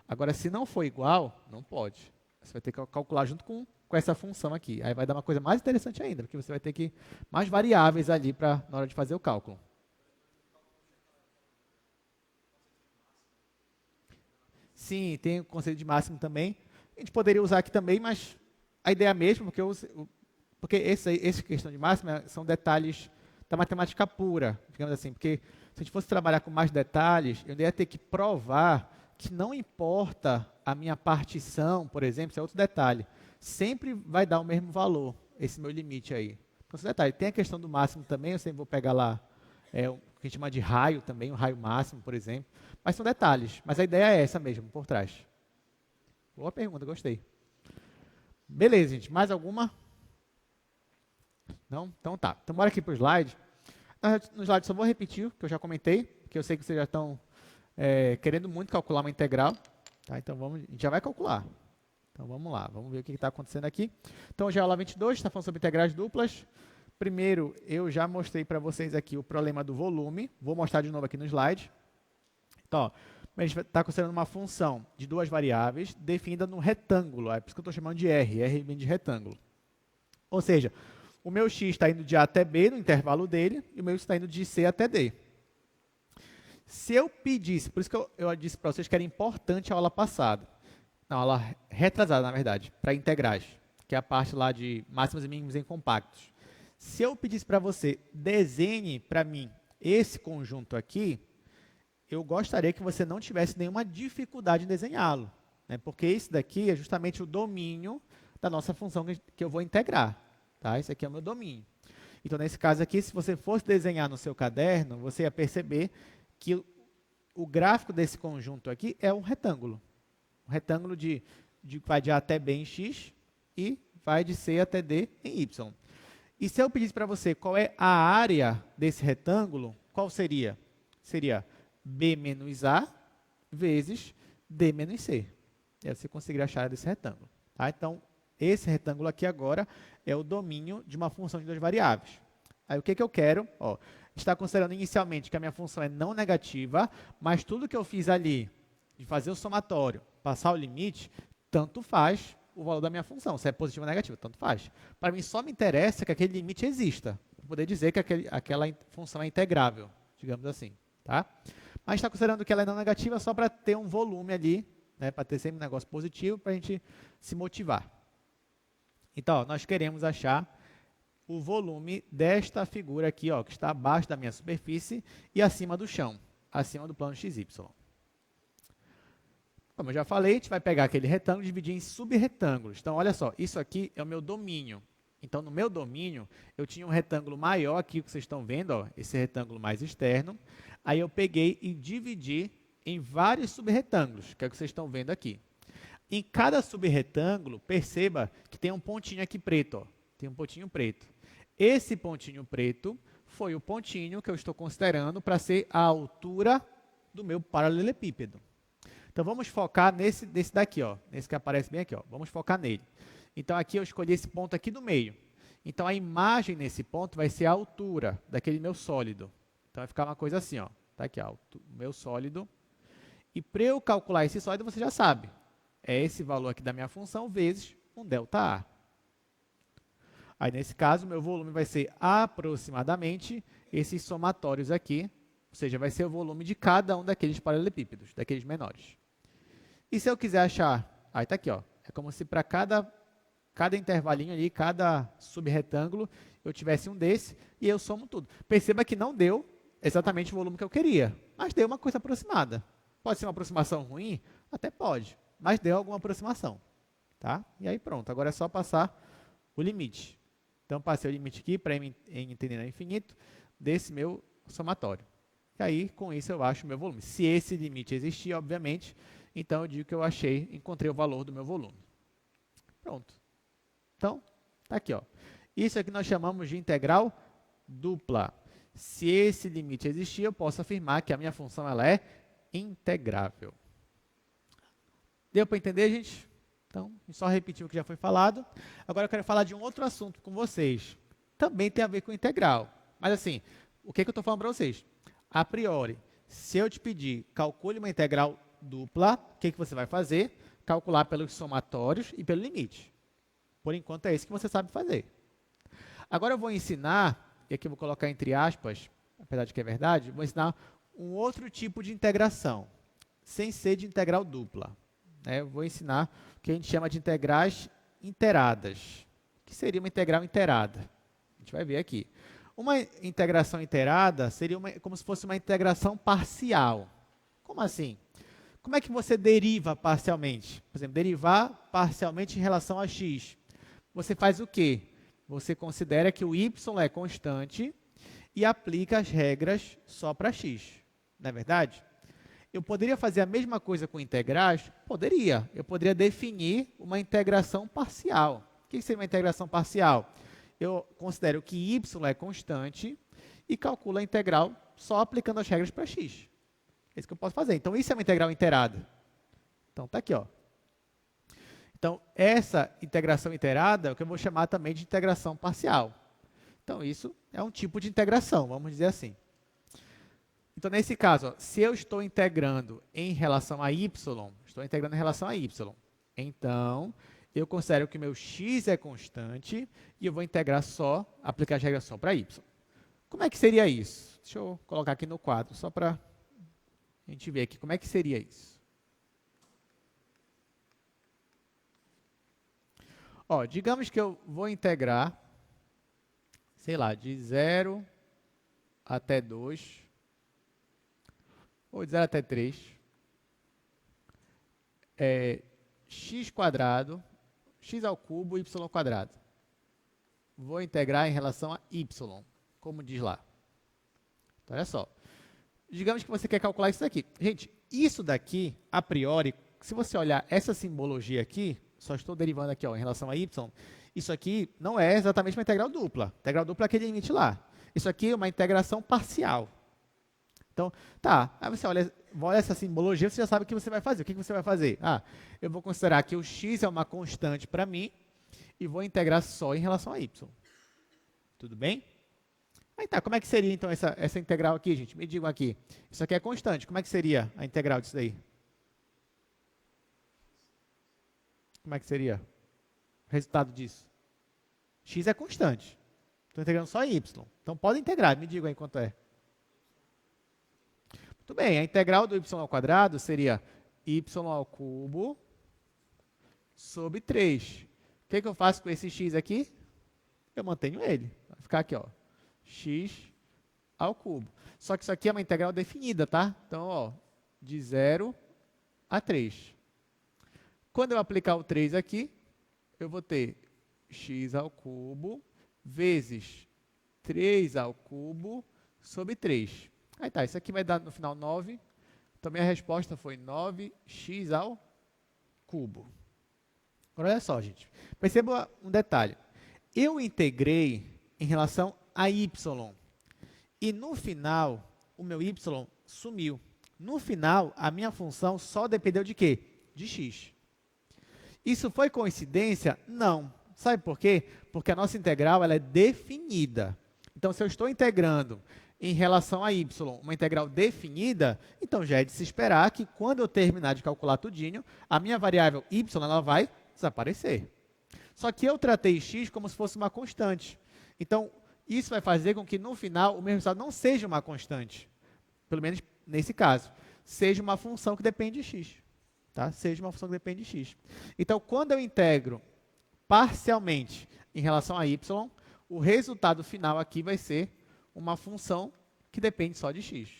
Agora, se não for igual, não pode. Você vai ter que calcular junto com essa função aqui. Aí vai dar uma coisa mais interessante ainda, porque você vai ter que mais variáveis ali na hora de fazer o cálculo. Sim, tem o conceito de máximo também. A gente poderia usar aqui também, mas a ideia é a mesma, porque essa questão de máximo são detalhes da matemática pura, digamos assim, porque se a gente fosse trabalhar com mais detalhes, eu ia ter que provar que não importa a minha partição, por exemplo, isso é outro detalhe, sempre vai dar o mesmo valor, esse meu limite aí. Então, esse detalhe. Tem a questão do máximo também, eu sempre vou pegar lá o que a gente chama de raio também, o raio máximo, por exemplo, mas são detalhes, mas a ideia é essa mesmo, por trás. Boa pergunta, gostei. Beleza, gente, mais alguma? Não? Então tá, então bora aqui para o slide. No slide só vou repetir o que eu já comentei, porque eu sei que vocês já estão querendo muito calcular uma integral. Tá? Então a gente já vai calcular. Então vamos lá, vamos ver o que está acontecendo aqui. Então hoje é a aula 22, está falando sobre integrais duplas. Primeiro, eu já mostrei para vocês aqui o problema do volume. Vou mostrar de novo aqui no slide. Então, ó, a gente está considerando uma função de duas variáveis definida no retângulo. É por isso que eu estou chamando de R. R vem de retângulo. Ou seja, o meu x está indo de A até B no intervalo dele, e o meu está indo de C até D. Se eu pedisse, por isso que eu disse para vocês que era importante a aula passada, não, a aula retrasada, na verdade, para integrais, que é a parte lá de máximos e mínimos em compactos. Se eu pedisse para você, desenhe para mim esse conjunto aqui, eu gostaria que você não tivesse nenhuma dificuldade em desenhá-lo, né? Porque esse daqui é justamente o domínio da nossa função que eu vou integrar. Tá? Esse aqui é o meu domínio. Então, nesse caso aqui, se você fosse desenhar no seu caderno, você ia perceber que o gráfico desse conjunto aqui é um retângulo. Um retângulo vai de A até B em x e vai de C até D em y. E se eu pedisse para você qual é a área desse retângulo, qual seria? Seria B menos A vezes D menos C. E aí você conseguiria achar a área desse retângulo. Tá? Então, esse retângulo aqui agora é o domínio de uma função de duas variáveis. Aí o que eu quero? Ó, está considerando inicialmente que a minha função é não negativa, mas tudo que eu fiz ali, de fazer o somatório, passar o limite, tanto faz o valor da minha função. Se é positivo ou negativo, tanto faz. Para mim só me interessa que aquele limite exista, para poder dizer que aquela função é integrável, digamos assim. Tá? Mas está considerando que ela é não negativa só para ter um volume ali, né, para ter sempre um negócio positivo, para a gente se motivar. Então, ó, nós queremos achar o volume desta figura aqui, ó, que está abaixo da minha superfície e acima do chão, acima do plano XY. Como eu já falei, a gente vai pegar aquele retângulo e dividir em subretângulos. Então, olha só, isso aqui é o meu domínio. Então, no meu domínio, eu tinha um retângulo maior aqui, que vocês estão vendo, ó, esse retângulo mais externo. Aí eu peguei e dividi em vários subretângulos, que é o que vocês estão vendo aqui. Em cada subretângulo, perceba que tem um pontinho aqui preto. Ó. Tem um pontinho preto. Esse pontinho preto foi o pontinho que eu estou considerando para ser a altura do meu paralelepípedo. Então, vamos focar nesse daqui, ó, nesse que aparece bem aqui. Ó. Vamos focar nele. Então, aqui eu escolhi esse ponto aqui do meio. Então, a imagem nesse ponto vai ser a altura daquele meu sólido. Então, vai ficar uma coisa assim. Ó. Tá aqui, ó, o meu sólido. E para eu calcular esse sólido, você já sabe. É esse valor aqui da minha função vezes um ΔA. Aí, nesse caso, meu volume vai ser aproximadamente esses somatórios aqui, ou seja, vai ser o volume de cada um daqueles paralelepípedos, daqueles menores. E se eu quiser achar, aí está aqui, ó, é como se para cada intervalinho ali, cada subretângulo, eu tivesse um desse e eu somo tudo. Perceba que não deu exatamente o volume que eu queria, mas deu uma coisa aproximada. Pode ser uma aproximação ruim? Até pode, mas deu alguma aproximação. Tá? E aí pronto, agora é só passar o limite. Então, passei o limite aqui para m tendendo a infinito desse meu somatório. E aí, com isso, eu acho o meu volume. Se esse limite existir, obviamente, então eu digo que eu encontrei o valor do meu volume. Pronto. Então, está aqui. Ó. Isso aqui nós chamamos de integral dupla. Se esse limite existir, eu posso afirmar que a minha função ela é integrável. Deu para entender, gente? Então, só repetir o que já foi falado. Agora eu quero falar de um outro assunto com vocês. Também tem a ver com integral. Mas assim, o que eu estou falando para vocês? A priori, se eu te pedir calcule uma integral dupla, o que você vai fazer? Calcular pelos somatórios e pelo limite. Por enquanto é isso que você sabe fazer. Agora eu vou ensinar, e aqui eu vou colocar entre aspas, apesar de que é verdade, vou ensinar um outro tipo de integração, sem ser de integral dupla. Eu vou ensinar o que a gente chama de integrais inteiradas. O que seria uma integral inteirada? A gente vai ver aqui. Uma integração inteirada seria como se fosse uma integração parcial. Como assim? Como é que você deriva parcialmente? Por exemplo, derivar parcialmente em relação a x. Você faz o quê? Você considera que o y é constante e aplica as regras só para x. Não é verdade? Eu poderia fazer a mesma coisa com integrais? Poderia. Eu poderia definir uma integração parcial. O que seria uma integração parcial? Eu considero que y é constante e calculo a integral só aplicando as regras para x. É isso que eu posso fazer. Então, isso é uma integral inteirada. Então, está aqui. Ó. Então, essa integração inteirada é o que eu vou chamar também de integração parcial. Então, isso é um tipo de integração, vamos dizer assim. Então, nesse caso, ó, se eu estou integrando em relação a y, estou integrando em relação a y, então, eu considero que o meu x é constante e eu vou integrar só, aplicar as regras só para y. Como é que seria isso? Deixa eu colocar aqui no quadro, só para a gente ver aqui como é que seria isso. Ó, digamos que eu vou integrar, sei lá, de 0 até 2, ou de 0 até 3, x quadrado, x ao cubo, y ao quadrado. Vou integrar em relação a y, como diz lá. Então, olha só. Digamos que você quer calcular isso daqui. Gente, isso daqui, a priori, se você olhar essa simbologia aqui, só estou derivando aqui ó, em relação a y, isso aqui não é exatamente uma integral dupla. Integral dupla é aquele limite lá. Isso aqui é uma integração parcial. Então, tá, aí você olha essa simbologia, você já sabe o que você vai fazer. O que você vai fazer? Eu vou considerar que o x é uma constante para mim e vou integrar só em relação a y. Tudo bem? Aí tá, como é que seria então essa integral aqui, gente? Me digam aqui. Isso aqui é constante, como é que seria a integral disso daí? Como é que seria o resultado disso? X é constante. Estou integrando só y. Então, pode integrar, me digam aí quanto é. Muito bem, a integral do y ao quadrado seria y ao cubo sobre 3. O que eu faço com esse x aqui? Eu mantenho ele. Vai ficar aqui, ó, x ao cubo. Só que isso aqui é uma integral definida, tá? Então, ó, de 0 a 3. Quando eu aplicar o 3 aqui, eu vou ter x ao cubo vezes 3 ao cubo sobre 3. Aí tá, isso aqui vai dar no final 9. Então, minha resposta foi 9x ao cubo. Agora, olha só, gente. Perceba um detalhe. Eu integrei em relação a y. E no final, o meu y sumiu. No final, a minha função só dependeu de quê? De x. Isso foi coincidência? Não. Sabe por quê? Porque a nossa integral ela é definida. Então, se eu estou integrando em relação a y, uma integral definida, então já é de se esperar que quando eu terminar de calcular tudinho, a minha variável y ela vai desaparecer. Só que eu tratei x como se fosse uma constante. Então, Isso vai fazer com que, no final, o meu resultado não seja uma constante. Pelo menos nesse caso. Seja uma função que depende de x. Tá? Seja uma função que depende de x. Então, quando eu integro parcialmente em relação a y, o resultado final aqui vai ser uma função que depende só de x.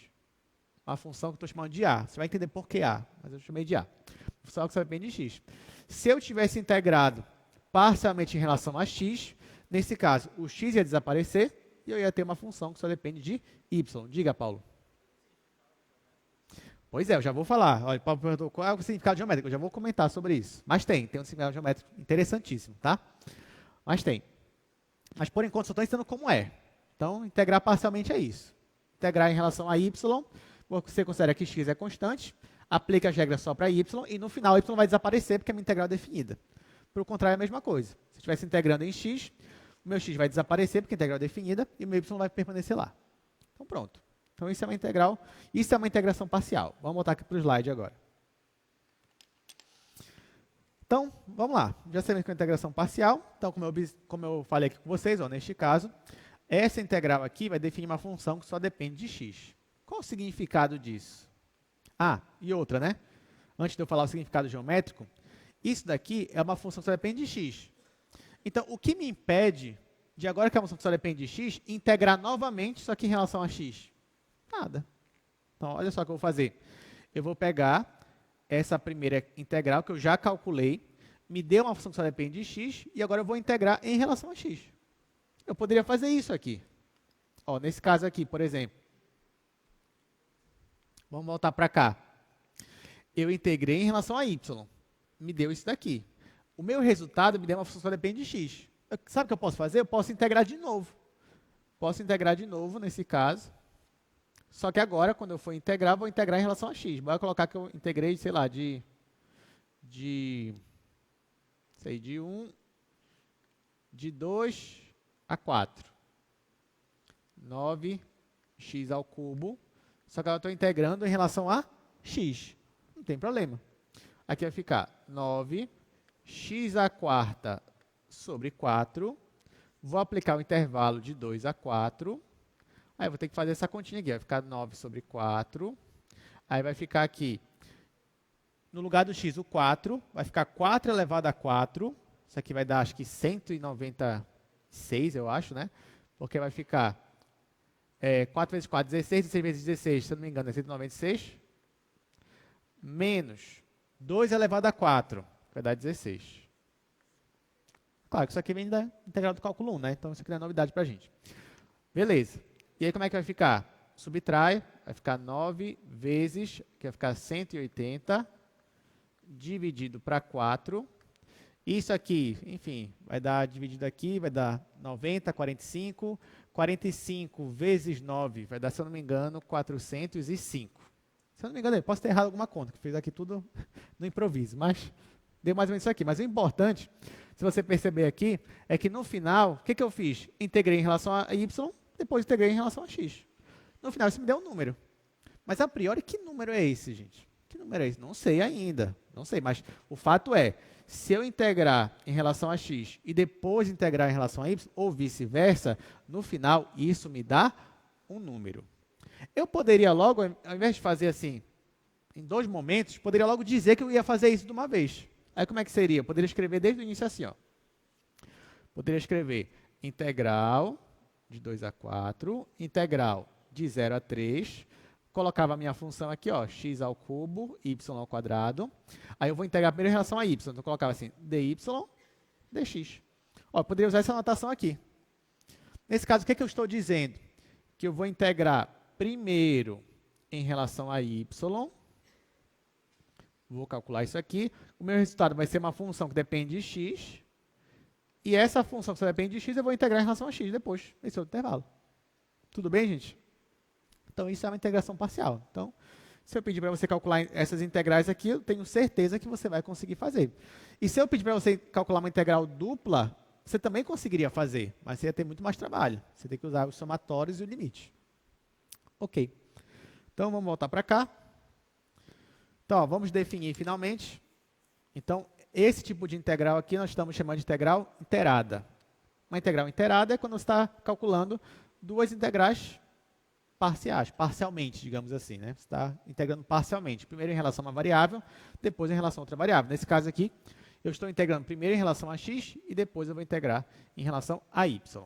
Uma função que eu estou chamando de a. Você vai entender por que a, mas eu chamei de a. Função que só depende de x. Se eu tivesse integrado parcialmente em relação a x, nesse caso, o x ia desaparecer e eu ia ter uma função que só depende de y. Diga, Paulo. Pois é, eu já vou falar. Olha, o Paulo perguntou qual é o significado geométrico. Eu já vou comentar sobre isso. Mas tem um significado geométrico interessantíssimo, tá? Mas tem. Mas, por enquanto, só estou ensinando como é. Então, integrar parcialmente é isso. Integrar em relação a y, você considera que x é constante, aplica as regras só para y, e no final y vai desaparecer porque a minha integral é definida. Por contrário, é a mesma coisa. Se eu estivesse integrando em x, o meu x vai desaparecer porque a integral é definida, e o meu y vai permanecer lá. Então, pronto. Então, isso é uma integral, isso é uma integração parcial. Vamos voltar aqui para o slide agora. Então, vamos lá. Já sabemos que é uma integração parcial. Então, como eu falei aqui com vocês, ó, neste caso, essa integral aqui vai definir uma função que só depende de x. Qual o significado disso? Ah, e outra, né? Antes de eu falar o significado geométrico, isso daqui é uma função que só depende de x. Então, o que me impede de, agora que é uma função que só depende de x, integrar novamente, só que em relação a x? Nada. Então, olha só o que eu vou fazer. Eu vou pegar essa primeira integral que eu já calculei, me deu uma função que só depende de x, e agora eu vou integrar em relação a x. Eu poderia fazer isso aqui. Ó, nesse caso aqui, por exemplo. Vamos voltar para cá. Eu integrei em relação a y. Me deu isso daqui. O meu resultado me deu uma função que só depende de x. Sabe o que eu posso fazer? Eu posso integrar de novo. Posso integrar de novo nesse caso. Só que agora, quando eu for integrar, vou integrar em relação a x. Vou colocar que eu integrei, sei lá, de 1, de 2 a 4. 9x ao cubo. Só que eu estou integrando em relação a x. Não tem problema. Aqui vai ficar 9x à quarta sobre 4. Vou aplicar o intervalo de 2 a 4. Aí eu vou ter que fazer essa continha aqui. Vai ficar 9 sobre 4. Aí vai ficar aqui, no lugar do x, o 4. Vai ficar 4 elevado a 4. Isso aqui vai dar, acho que 196, eu acho, né? Porque vai ficar 4 vezes 4, 16. 16 vezes 16, se eu não me engano, é 196. Menos 2 elevado a 4. Vai dar 16. Claro que isso aqui vem da integral do cálculo 1, né? Então, isso aqui não é novidade para a gente. Beleza. E aí, como é que vai ficar? Subtrai, vai ficar 9 vezes, que vai ficar 180, dividido para 4. Isso aqui, enfim, vai dar dividido aqui, vai dar 90, 45. 45 vezes 9 vai dar, se eu não me engano, 405. Se eu não me engano, eu posso ter errado alguma conta, que fez aqui tudo no improviso, mas deu mais ou menos isso aqui. Mas o importante, se você perceber aqui, é que no final, o que eu fiz? Integrei em relação a y, depois integrei em relação a x. No final, isso me deu um número. Mas, a priori, que número é esse, gente? Que número é esse? Não sei ainda. Não sei, mas o fato é, se eu integrar em relação a x e depois integrar em relação a y, ou vice-versa, no final, isso me dá um número. Eu poderia logo, ao invés de fazer assim, em 2 momentos, poderia logo dizer que eu ia fazer isso de uma vez. Aí, como é que seria? Eu poderia escrever desde o início assim, ó. Poderia escrever integral de 2 a 4, integral de 0 a 3, colocava a minha função aqui, ó, x ao cubo, y ao quadrado. Aí eu vou integrar primeiro em relação a y. Então, eu colocava assim, dy, dx. Ó, eu poderia usar essa anotação aqui. Nesse caso, o que eu estou dizendo? Que eu vou integrar primeiro em relação a y. Vou calcular isso aqui. O meu resultado vai ser uma função que depende de x. E essa função que só depende de x, eu vou integrar em relação a x depois, nesse outro intervalo. Tudo bem, gente? Então, isso é uma integração parcial. Então, se eu pedir para você calcular essas integrais aqui, eu tenho certeza que você vai conseguir fazer. E se eu pedir para você calcular uma integral dupla, você também conseguiria fazer, mas você ia ter muito mais trabalho. Você tem que usar os somatórios e o limite. Ok. Então, vamos voltar para cá. Então, ó, vamos definir finalmente. Então, esse tipo de integral aqui nós estamos chamando de integral inteirada. Uma integral inteirada é quando você está calculando duas integrais parciais, parcialmente, digamos assim, né? Você está integrando parcialmente. Primeiro em relação a uma variável, depois em relação a outra variável. Nesse caso aqui, eu estou integrando primeiro em relação a x e depois eu vou integrar em relação a y.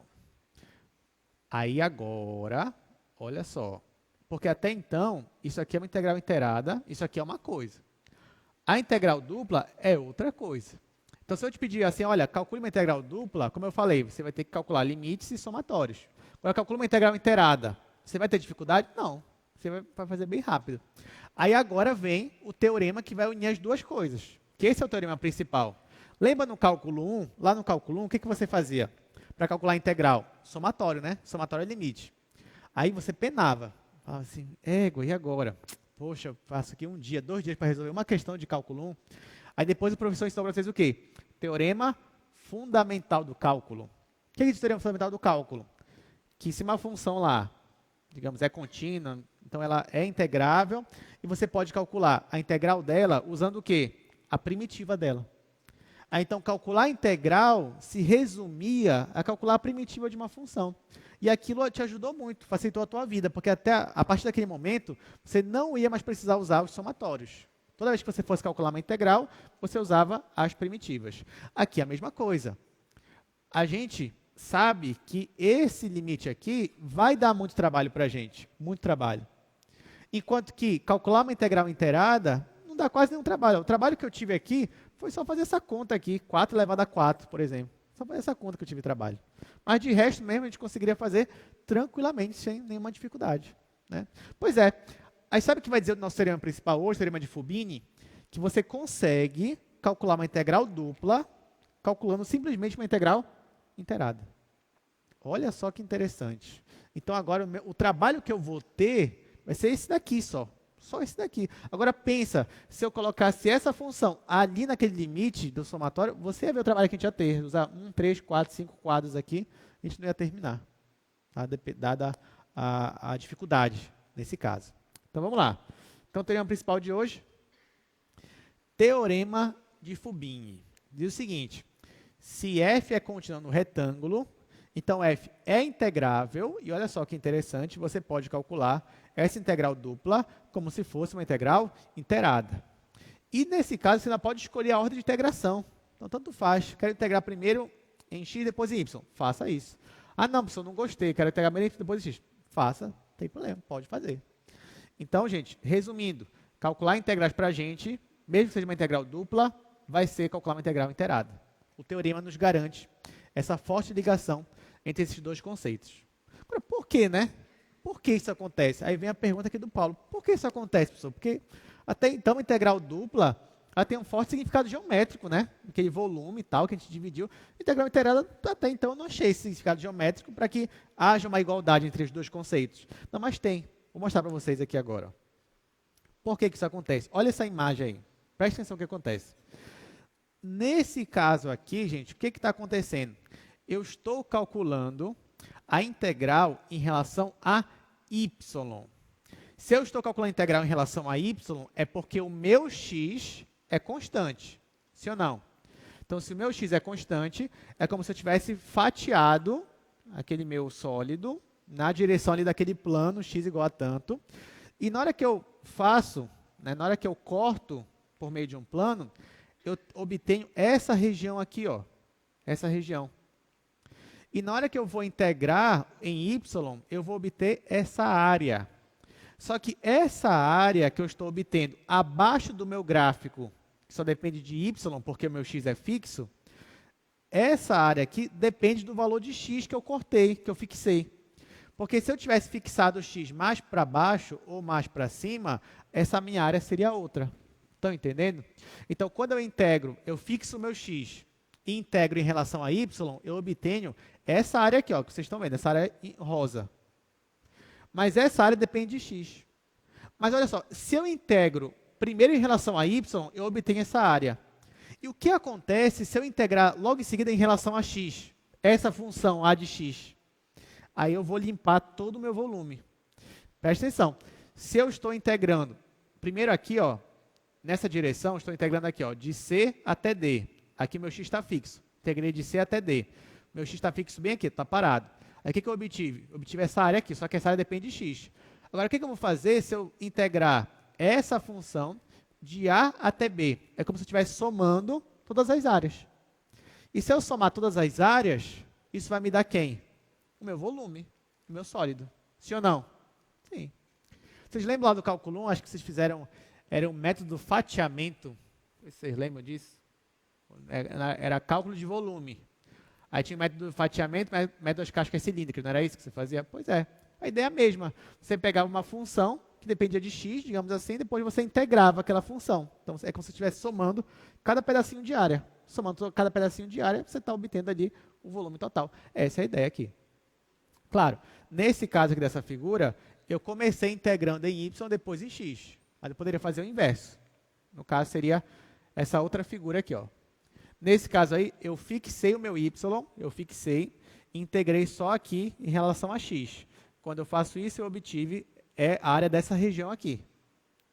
Aí agora, olha só, porque até então, isso aqui é uma integral inteirada, isso aqui é uma coisa. A integral dupla é outra coisa. Então, se eu te pedir assim, olha, calcule uma integral dupla, como eu falei, você vai ter que calcular limites e somatórios. Agora, calcule uma integral inteirada. Você vai ter dificuldade? Não. Você vai fazer bem rápido. Aí agora vem o teorema que vai unir as duas coisas, que esse é o teorema principal. Lembra no cálculo 1? Lá no cálculo 1, o que você fazia? Para calcular a integral? Somatório, né? Somatório é limite. Aí você penava. Falava assim, e agora? Poxa, eu passo aqui um dia, 2 dias para resolver uma questão de cálculo 1. Aí depois o professor ensinou para vocês o quê? Teorema fundamental do cálculo. O que é esse teorema fundamental do cálculo? Que se uma função lá, digamos, é contínua, então ela é integrável, e você pode calcular a integral dela usando o quê? A primitiva dela. Aí, então, calcular a integral se resumia a calcular a primitiva de uma função. E aquilo te ajudou muito, facilitou a tua vida, porque até a partir daquele momento, você não ia mais precisar usar os somatórios. Toda vez que você fosse calcular uma integral, você usava as primitivas. Aqui a mesma coisa. A gente sabe que esse limite aqui vai dar muito trabalho para a gente, muito trabalho. Enquanto que calcular uma integral inteirada não dá quase nenhum trabalho. O trabalho que eu tive aqui foi só fazer essa conta aqui, 4 elevado a 4, por exemplo. Só fazer essa conta que eu tive trabalho. Mas de resto mesmo a gente conseguiria fazer tranquilamente, sem nenhuma dificuldade, né? Pois é. Aí sabe o que vai dizer o nosso teorema principal hoje, o teorema de Fubini? Que você consegue calcular uma integral dupla calculando simplesmente uma integral inteirada. Olha só que interessante. Então agora o trabalho que eu vou ter vai ser esse daqui só. Só esse daqui. Agora pensa, se eu colocasse essa função ali naquele limite do somatório, você ia ver o trabalho que a gente ia ter. Usar 1, 3, 4, 5 quadros aqui, a gente não ia terminar. Tá? Dada a dificuldade nesse caso. Então vamos lá. Então o teorema principal de hoje, teorema de Fubini. Diz o seguinte, se f é contínua no retângulo, então f é integrável, e olha só que interessante, você pode calcular essa integral dupla como se fosse uma integral inteirada. E nesse caso, você ainda pode escolher a ordem de integração. Então, tanto faz. Quero integrar primeiro em x, depois em y. Faça isso. Ah, não, professor, não gostei. Quero integrar primeiro em x, depois em x. Faça, não tem problema, pode fazer. Então, gente, resumindo, calcular integrais para a gente, mesmo que seja uma integral dupla, vai ser calcular uma integral inteirada. O teorema nos garante essa forte ligação entre esses dois conceitos. Agora, por quê, né? Por que isso acontece? Aí vem a pergunta aqui do Paulo. Por que isso acontece, professor? Porque até então a integral dupla ela tem um forte significado geométrico, né? Aquele volume e tal que a gente dividiu. Integral inteirada, até então eu não achei esse significado geométrico para que haja uma igualdade entre os dois conceitos. Não, mas tem. Vou mostrar para vocês aqui agora. Por que isso acontece? Olha essa imagem aí. Presta atenção no que acontece. Nesse caso aqui, gente, o que está acontecendo? Eu estou calculando a integral em relação a y. Se eu estou calculando a integral em relação a y, é porque o meu x é constante. Sim ou não? Então, se o meu x é constante, é como se eu tivesse fatiado aquele meu sólido na direção ali daquele plano, x igual a tanto. E na hora que eu faço, né, na hora que eu corto por meio de um plano, eu obtenho essa região aqui, ó, essa região. E na hora que eu vou integrar em y, eu vou obter essa área. Só que essa área que eu estou obtendo abaixo do meu gráfico, que só depende de y, porque o meu x é fixo, essa área aqui depende do valor de x que eu cortei, que eu fixei. Porque se eu tivesse fixado o x mais para baixo ou mais para cima, essa minha área seria outra. Estão entendendo? Então, quando eu integro, eu fixo o meu x e integro em relação a y, eu obtenho essa área aqui, ó, que vocês estão vendo, essa área rosa. Mas essa área depende de x. Mas olha só, se eu integro primeiro em relação a y, eu obtenho essa área. E o que acontece se eu integrar logo em seguida em relação a x? Essa função a de x. Aí eu vou limpar todo o meu volume. Presta atenção. Se eu estou integrando, primeiro aqui, ó, nessa direção, estou integrando aqui, ó, de C até D. Aqui meu x está fixo. Integrei de C até D. Meu x está fixo bem aqui, está parado. Aí o que eu obtive? Obtive essa área aqui, só que essa área depende de x. Agora, o que eu vou fazer se eu integrar essa função de A até B? É como se eu estivesse somando todas as áreas. E se eu somar todas as áreas, isso vai me dar quem? O meu volume, o meu sólido. Sim ou não? Sim. Vocês lembram lá do cálculo 1? Acho que vocês fizeram, era um método fatiamento. Vocês lembram disso? Era cálculo de volume. Aí tinha o método de fatiamento, método das cascas cilíndricas, não era isso que você fazia? Pois é, a ideia é a mesma. Você pegava uma função que dependia de x, digamos assim, depois você integrava aquela função. Então é como se você estivesse somando cada pedacinho de área. Somando cada pedacinho de área, você está obtendo ali o volume total. Essa é a ideia aqui. Claro, nesse caso aqui dessa figura, eu comecei integrando em y, depois em x. Mas eu poderia fazer o inverso. No caso, seria essa outra figura aqui, ó. Nesse caso aí, eu fixei o meu y, e integrei só aqui em relação a x. Quando eu faço isso, eu obtive a área dessa região aqui,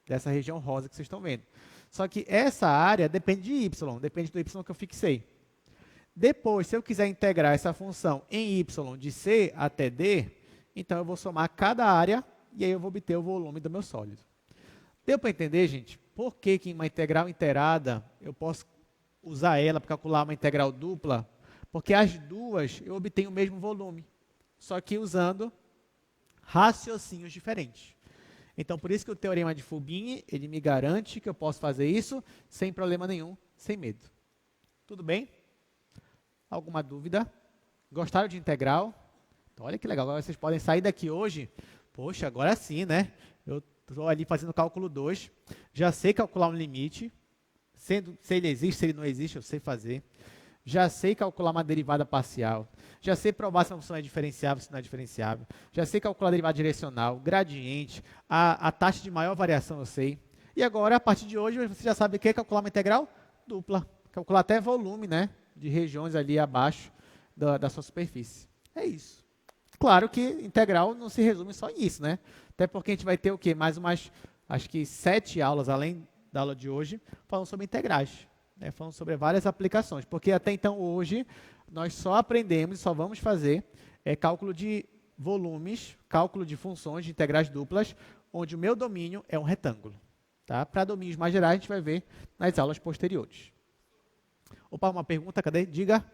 dessa região rosa que vocês estão vendo. Só que essa área depende de y, depende do y que eu fixei. Depois, se eu quiser integrar essa função em y de c até d, então eu vou somar cada área e aí eu vou obter o volume do meu sólido. Deu para entender, gente? Por que em uma integral inteirada eu posso usar ela para calcular uma integral dupla? Porque as duas eu obtenho o mesmo volume, só que usando raciocínios diferentes. Então, por isso que o teorema de Fubini, ele me garante que eu posso fazer isso sem problema nenhum, sem medo. Tudo bem? Alguma dúvida? Gostaram de integral? Então, olha que legal, agora vocês podem sair daqui hoje. Poxa, agora sim, né? Eu estou ali fazendo cálculo 2, já sei calcular um limite, se ele existe, se ele não existe, eu sei fazer. Já sei calcular uma derivada parcial. Já sei provar se uma função é diferenciável, se não é diferenciável. Já sei calcular a derivada direcional, gradiente, a taxa de maior variação eu sei. E agora, a partir de hoje, você já sabe o que é calcular uma integral dupla. Calcular até volume, né, de regiões ali abaixo da sua superfície. É isso. Claro que integral não se resume só nisso, né? Até porque a gente vai ter o quê? Mais umas, acho que 7 aulas, além da aula de hoje, falando sobre integrais. Falando sobre várias aplicações, porque até então hoje nós só aprendemos, só vamos fazer cálculo de volumes, cálculo de funções de integrais duplas, onde o meu domínio é um retângulo. Tá? Para domínios mais gerais, a gente vai ver nas aulas posteriores. Opa, uma pergunta, cadê? Diga.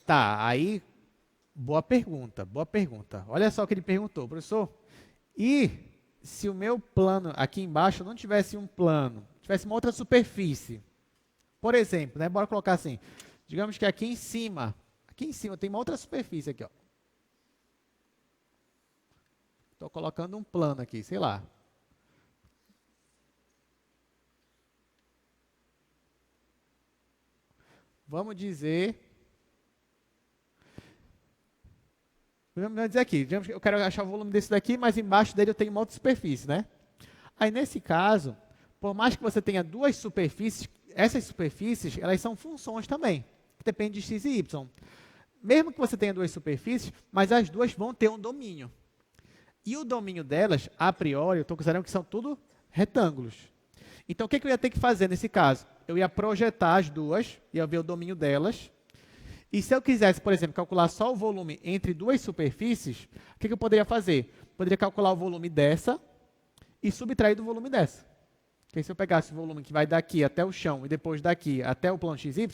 Tá, aí, boa pergunta, boa pergunta. Olha só o que ele perguntou, professor. E se o meu plano aqui embaixo não tivesse um plano, tivesse uma outra superfície, por exemplo, né, bora colocar assim, digamos que aqui em cima tem uma outra superfície aqui, ó. Estou colocando um plano aqui, sei lá. Vamos dizer aqui, digamos que eu quero achar o volume desse daqui, mas embaixo dele eu tenho uma outra superfície, né? Aí, nesse caso, por mais que você tenha duas superfícies, essas superfícies, elas são funções também, que dependem de x e y. Mesmo que você tenha duas superfícies, mas as duas vão ter um domínio. E o domínio delas, a priori, eu estou considerando que são tudo retângulos. Então, o que eu ia ter que fazer nesse caso? Eu ia projetar as duas, ia ver o domínio delas. E se eu quisesse, por exemplo, calcular só o volume entre duas superfícies, o que eu poderia fazer? Poderia calcular o volume dessa e subtrair do volume dessa. Porque se eu pegasse o volume que vai daqui até o chão e depois daqui até o plano XY,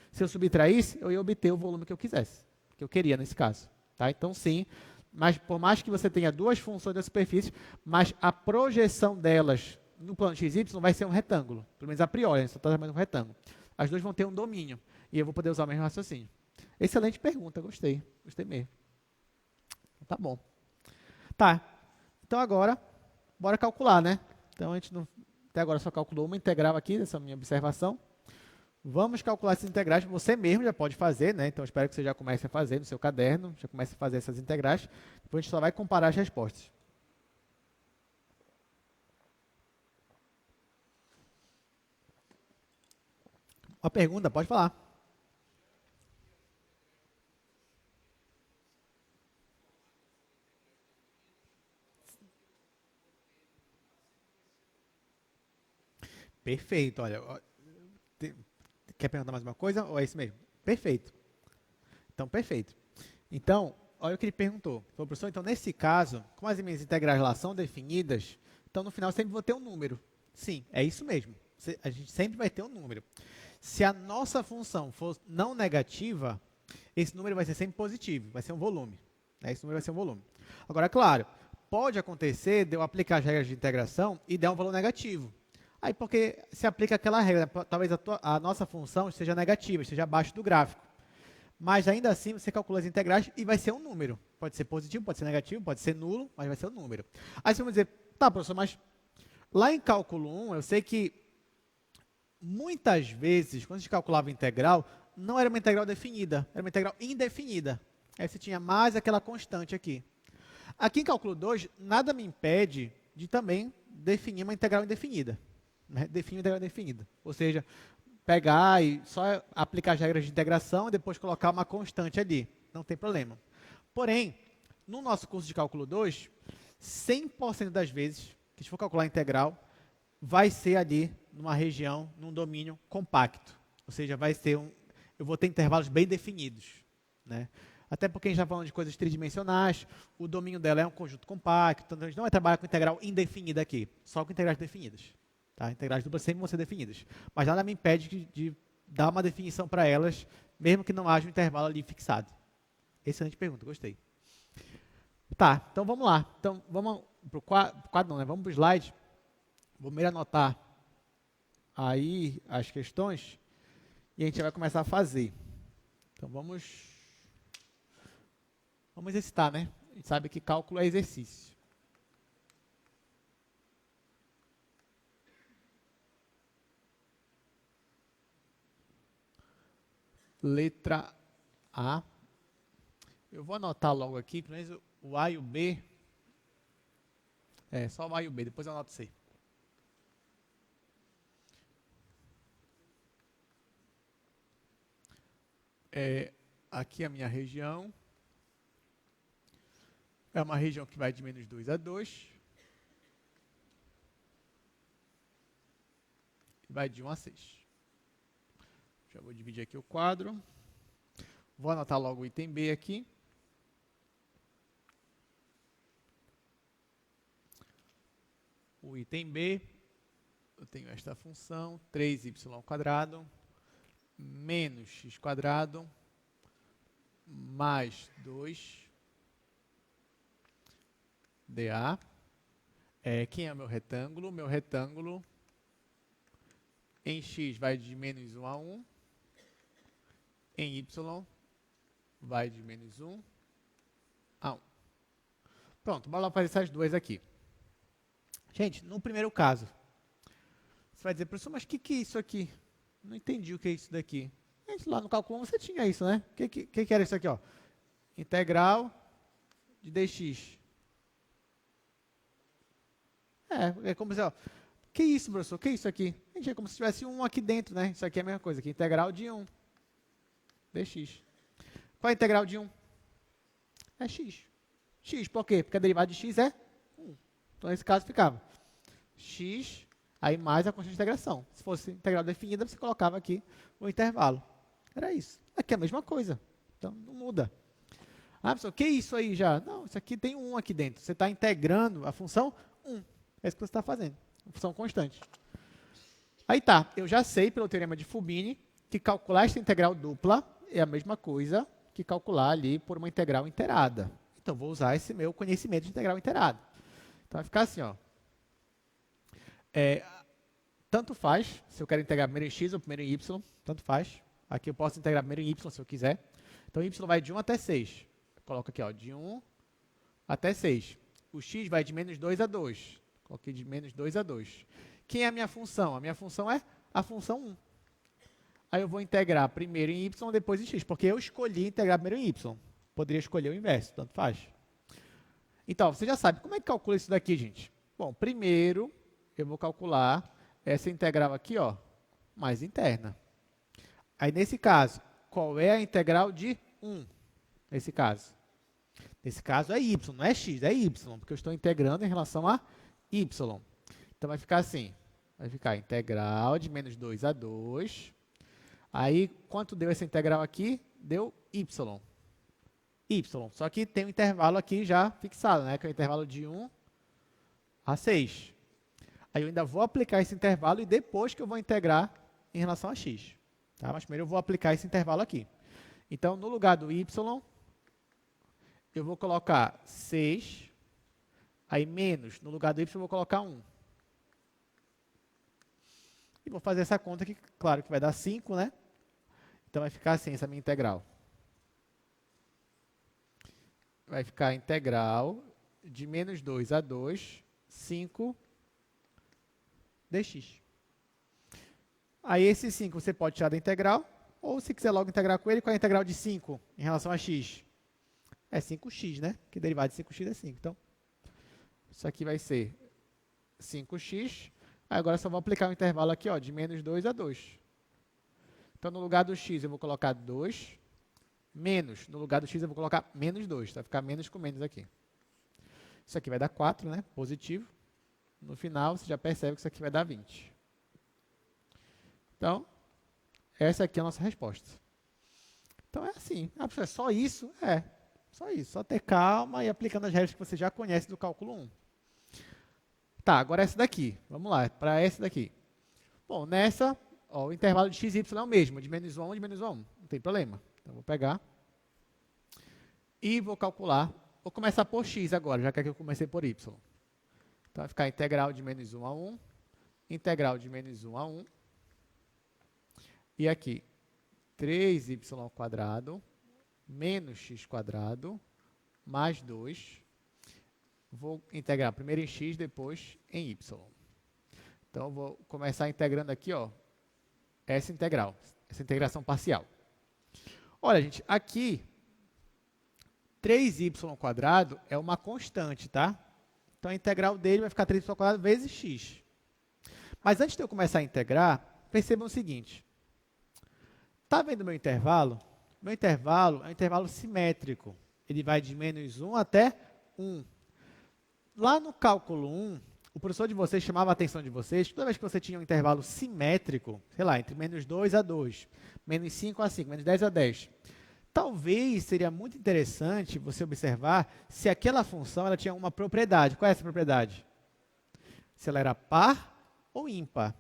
se eu subtraísse, eu ia obter o volume que eu quisesse, que eu queria nesse caso. Tá? Então, sim, mas por mais que você tenha duas funções da superfície, mas a projeção delas no plano XY vai ser um retângulo. Pelo menos a priori, só está chamando um retângulo. As duas vão ter um domínio e eu vou poder usar o mesmo raciocínio. Excelente pergunta, gostei. Gostei mesmo. Tá bom. Tá. Então agora, bora calcular, né? Então a gente não, até agora só calculou uma integral aqui, dessa minha observação. Vamos calcular essas integrais, você mesmo já pode fazer, né? Então espero que você já comece a fazer no seu caderno, já comece a fazer essas integrais. Depois a gente só vai comparar as respostas. Uma pergunta, pode falar. Perfeito, olha. Quer perguntar mais uma coisa ou é isso mesmo? Perfeito. Então, perfeito. Então, olha o que ele perguntou. Falou, professor, então nesse caso, como as minhas integrais lá são definidas, então no final sempre vou ter um número. Sim, é isso mesmo. A gente sempre vai ter um número. Se a nossa função for não negativa, esse número vai ser sempre positivo, vai ser um volume. Né? Esse número vai ser um volume. Agora, claro, pode acontecer de eu aplicar as regras de integração e der um valor negativo. Aí, porque se aplica aquela regra, talvez a nossa função esteja negativa, esteja abaixo do gráfico. Mas ainda assim, você calcula as integrais e vai ser um número. Pode ser positivo, pode ser negativo, pode ser nulo, mas vai ser um número. Aí você vai dizer, tá, professor, mas lá em cálculo 1, eu sei que muitas vezes, quando a gente calculava integral, não era uma integral definida, era uma integral indefinida. Aí você tinha mais aquela constante aqui. Aqui em cálculo 2, nada me impede de também definir uma integral indefinida. Né? Definir uma integral indefinida. Ou seja, pegar e só aplicar as regras de integração e depois colocar uma constante ali. Não tem problema. Porém, no nosso curso de cálculo 2, 100% das vezes que a gente for calcular a integral, vai ser ali numa região, num domínio compacto. Ou seja, vai ser eu vou ter intervalos bem definidos. Né? Até porque a gente está falando de coisas tridimensionais, o domínio dela é um conjunto compacto, então a gente não vai trabalhar com integral indefinida aqui, só com integrais definidas. Tá? Integrais duplas sempre vão ser definidas. Mas nada me impede de dar uma definição para elas, mesmo que não haja um intervalo ali fixado. Excelente pergunta, gostei. Tá, então vamos lá. Então vamos para o quadro, não, né? Vamos para o slide. Vou primeiro anotar aí as questões e a gente vai começar a fazer. Então vamos exercitar, né? A gente sabe que cálculo é exercício. Letra A. Eu vou anotar logo aqui, pelo menos o A e o B. É, só o A e o B, depois eu anoto o C. Aqui a minha região. É uma região que vai de menos 2 a 2. E vai de 1 a 6. Já vou dividir aqui o quadro. Vou anotar logo o item B aqui. O item B, eu tenho esta função, 3y² menos x² mais 2 dA. Quem é o meu retângulo? Meu retângulo em x vai de menos 1 a 1, em y vai de menos 1 a 1. Pronto, bora lá fazer essas duas aqui. Gente, no primeiro caso, você vai dizer, professor, mas o que é isso aqui? Não entendi o que é isso daqui. Gente, lá no cálculo 1 você tinha isso, né? O que era isso aqui? Ó? Integral de dx. É como se, ó, que isso, professor? Que é isso aqui? Gente, é como se tivesse um aqui dentro, né? Isso aqui é a mesma coisa, aqui, integral de 1 dx. Qual é a integral de 1? É x. X, por quê? Porque a derivada de x é 1. Então, nesse caso, ficava x, aí mais a constante de integração. Se fosse integral definida, você colocava aqui o intervalo. Era isso. Aqui é a mesma coisa. Então, não muda. Ah, professor, o que é isso aí já? Não, isso aqui tem um aqui dentro. Você está integrando a função 1. É isso que você está fazendo. Função constante. Aí tá, eu já sei pelo teorema de Fubini que calcular esta integral dupla é a mesma coisa que calcular ali por uma integral inteirada. Então, vou usar esse meu conhecimento de integral inteirada. Então, vai ficar assim, ó. Tanto faz, se eu quero integrar primeiro em x ou primeiro em y, tanto faz. Aqui eu posso integrar primeiro em y se eu quiser. Então, y vai de 1 até 6. Eu coloco aqui, ó, de 1 até 6. O x vai de menos 2 a 2. Coloquei de menos 2 a 2. Quem é a minha função? A minha função é a função 1. Aí eu vou integrar primeiro em y, depois em x, porque eu escolhi integrar primeiro em y. Poderia escolher o inverso, tanto faz. Então, você já sabe, como é que calcula isso daqui, gente? Bom, primeiro eu vou calcular essa integral aqui, ó, mais interna. Aí, nesse caso, qual é a integral de 1? Nesse caso é y, não é x, é y, porque eu estou integrando em relação a y. Então, vai ficar assim, Vai ficar integral de menos 2 a 2. Aí, quanto deu essa integral aqui? Deu y. Y. Só que tem um intervalo aqui já fixado, né? Que é o intervalo de 1 a 6. Aí eu ainda vou aplicar esse intervalo e depois que eu vou integrar em relação a x. Tá? Mas primeiro eu vou aplicar esse intervalo aqui. Então, no lugar do y, eu vou colocar 6. Aí, menos, no lugar do y, eu vou colocar 1. E vou fazer essa conta aqui, claro que vai dar 5, né? Então, vai ficar assim, essa minha integral. Vai ficar integral de menos 2 a 2, 5 dx. Aí, esse 5 você pode tirar da integral, ou se quiser logo integrar com ele, qual é a integral de 5 em relação a x? É 5x, né? Que derivada de 5x é 5. Então, isso aqui vai ser 5x. Aí agora só vou aplicar o intervalo aqui, ó, de menos 2 a 2. Então, no lugar do x, eu vou colocar 2. Menos, no lugar do x, eu vou colocar menos 2. Vai ficar menos com menos aqui. Isso aqui vai dar 4, né? Positivo. No final, você já percebe que isso aqui vai dar 20. Então, essa aqui é a nossa resposta. Então, é assim. Ah, professor, é só isso? É, só isso. Só ter calma e aplicando as regras que você já conhece do cálculo 1. Tá, agora essa daqui. Vamos lá, para essa daqui. Bom, nessa, ó, o intervalo de x e y é o mesmo, de menos 1 a 1, de menos 1 a 1. Não tem problema. Então, vou pegar e vou calcular. Vou começar por x agora, já que aqui eu comecei por y. Então, vai ficar integral de menos 1 a 1, integral de menos 1 a 1. E aqui, 3y² menos x² mais 2. Vou integrar primeiro em x, depois em y. Então, vou começar integrando aqui, ó, essa integral, essa integração parcial. Olha, gente, aqui, 3y² é uma constante, tá? Então, a integral dele vai ficar 3y² vezes x. Mas antes de eu começar a integrar, percebam o seguinte. Está vendo o meu intervalo? Meu intervalo é um intervalo simétrico. Ele vai de menos 1 até 1. Lá no cálculo 1, o professor de vocês chamava a atenção de vocês, toda vez que você tinha um intervalo simétrico, sei lá, entre menos 2 a 2, menos 5 a 5, menos 10 a 10, talvez seria muito interessante você observar se aquela função ela tinha uma propriedade. Qual é essa propriedade? Se ela era par ou ímpar.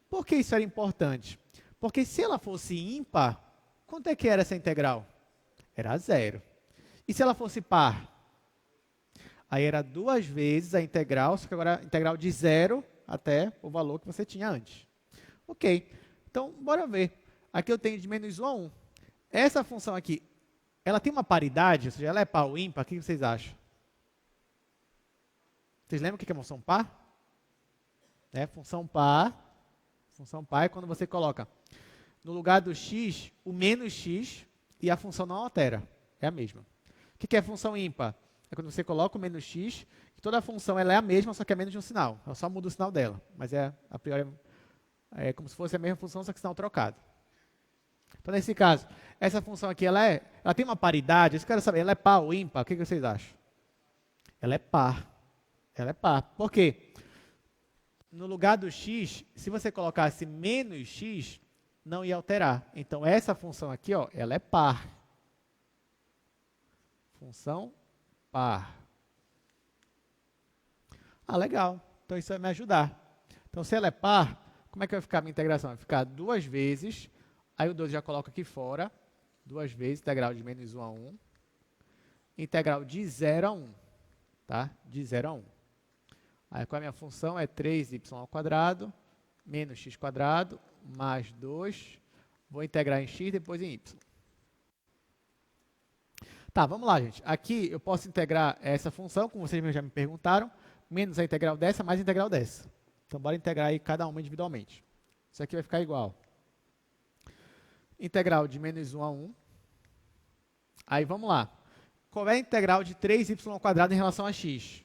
Por que isso era importante? Porque se ela fosse ímpar, quanto é que era essa integral? Era 0. E se ela fosse par? Aí era 2 vezes a integral, só que agora a integral de 0 até o valor que você tinha antes. Ok, então bora ver. Aqui eu tenho de menos 1 a 1. Essa função aqui, ela tem uma paridade, ou seja, ela é par ou ímpar? O que vocês acham? Vocês lembram o que é função par? Função par é quando você coloca no lugar do x, o menos x, e a função não altera. É a mesma. O que é função ímpar? É quando você coloca o menos x, e toda a função ela é a mesma, só que é menos de um sinal. Ela só muda o sinal dela. Mas a priori é como se fosse a mesma função, só que sinal trocado. Então, nesse caso, essa função aqui, ela tem uma paridade. Eu quero saber, ela é par ou ímpar? O que vocês acham? Ela é par. Ela é par. Por quê? No lugar do x, se você colocasse menos x, não ia alterar. Então, essa função aqui, ó, ela é par. Função par. Ah, legal. Então, isso vai me ajudar. Então, se ela é par, como é que vai ficar a minha integração? Vai ficar 2 vezes, aí o 2 já coloco aqui fora, 2 vezes, integral de menos 1 a 1, integral de 0 a 1, tá? De 0 a 1. Aí, qual é a minha função? É 3y² menos x² mais 2. Vou integrar em x, depois em y. Tá, vamos lá, gente. Aqui eu posso integrar essa função, como vocês já me perguntaram, menos a integral dessa, mais a integral dessa. Então, bora integrar aí cada uma individualmente. Isso aqui vai ficar igual. Integral de menos 1 a 1. Aí, vamos lá. Qual é a integral de 3y² em relação a x?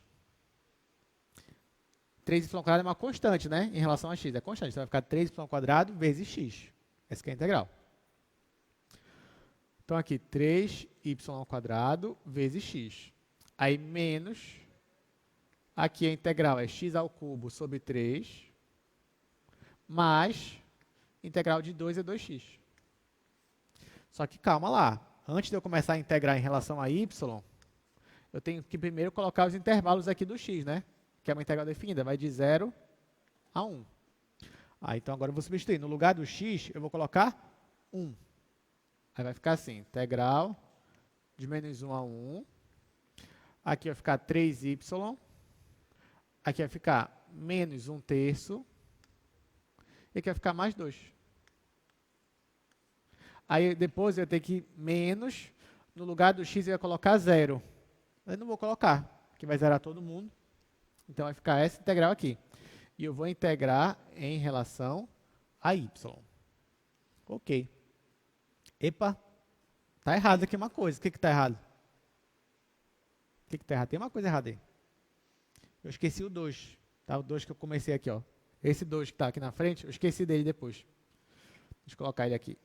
3y² é uma constante, né? Em relação a x. É constante. Então, vai ficar 3y² vezes x. Essa que é a integral. Então, aqui, 3y² vezes x. Aí, menos. Aqui a integral é x² sobre 3. mais integral de 2 é 2x. Só que calma lá, antes de eu começar a integrar em relação a y, eu tenho que primeiro colocar os intervalos aqui do x, né? Que é uma integral definida, vai de 0 a 1. Então agora eu vou substituir, no lugar do x, eu vou colocar 1. Aí vai ficar assim, integral de menos 1 a 1. Aqui vai ficar 3y. Aqui vai ficar menos 1/3. E aqui vai ficar mais 2. Aí depois eu tenho que menos, no lugar do x eu ia colocar 0. Eu não vou colocar, porque vai zerar todo mundo. Então vai ficar essa integral aqui. E eu vou integrar em relação a y. Ok. Epa, está errado aqui uma coisa. O que está errado? O que está errado? Tem uma coisa errada aí. Eu esqueci o 2. Tá? O 2 que eu comecei aqui. Ó. Esse 2 que está aqui na frente, eu esqueci dele depois. Deixa eu colocar ele aqui.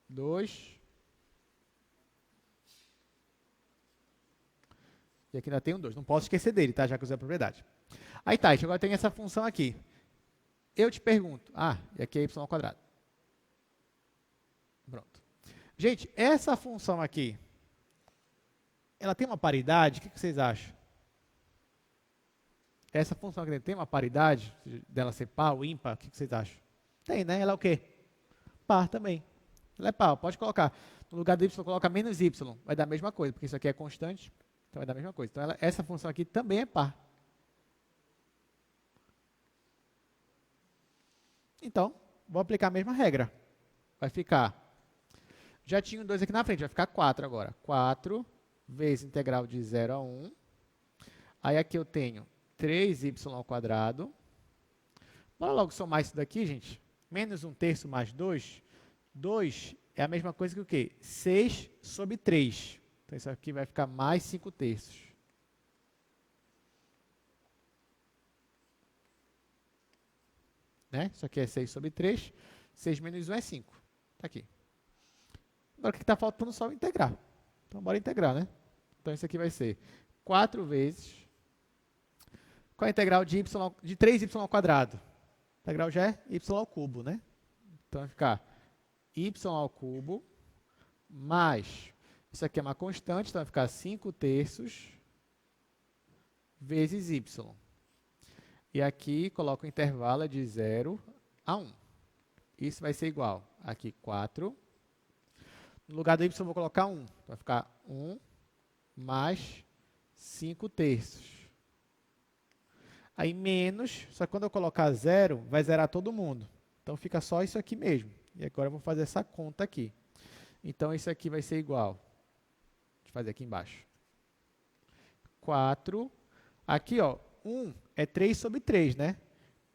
2. E aqui ainda tem um 2. Não posso esquecer dele, tá? Já que eu usei a propriedade. Aí tá, agora tem essa função aqui. Eu te pergunto. E aqui é y ao quadrado. Pronto. Gente, essa função aqui, ela tem uma paridade? O que vocês acham? Essa função aqui tem uma paridade dela ser par ou ímpar? O que vocês acham? Tem, né? Ela é o quê? Par também. Ela é par, pode colocar. No lugar do y, coloca menos y. Vai dar a mesma coisa, porque isso aqui é constante. Então vai dar a mesma coisa. Então essa função aqui também é par. Então, vou aplicar a mesma regra. Vai ficar... Já tinha um 2 aqui na frente, vai ficar 4 agora. 4 vezes integral de 0 a 1. Aí aqui eu tenho 3y ao quadrado. Bora logo somar isso daqui, gente. Menos 1/3 mais 2. 2 é a mesma coisa que o quê? 6 sobre 3. Então isso aqui vai ficar mais 5/3. Né? Isso aqui é 6 sobre 3. 6 menos 1 é 5. Está aqui. Agora o que está faltando só integrar. Então bora integrar, né? Então isso aqui vai ser 4 vezes... Qual é a integral de 3y ao quadrado? A integral já é y ao cubo, né? Então vai ficar y ao cubo mais... Isso aqui é uma constante, então vai ficar 5/3 vezes y. E aqui coloco o intervalo de 0 a 1. Isso vai ser igual. Aqui 4. No lugar do y eu vou colocar 1. Então vai ficar 1 mais 5/3. Aí menos, só que quando eu colocar 0, vai zerar todo mundo. Então fica só isso aqui mesmo. E agora eu vou fazer essa conta aqui. Então isso aqui vai ser igual. Deixa eu fazer aqui embaixo. 4. Aqui, ó, 1 é 3 sobre 3, né?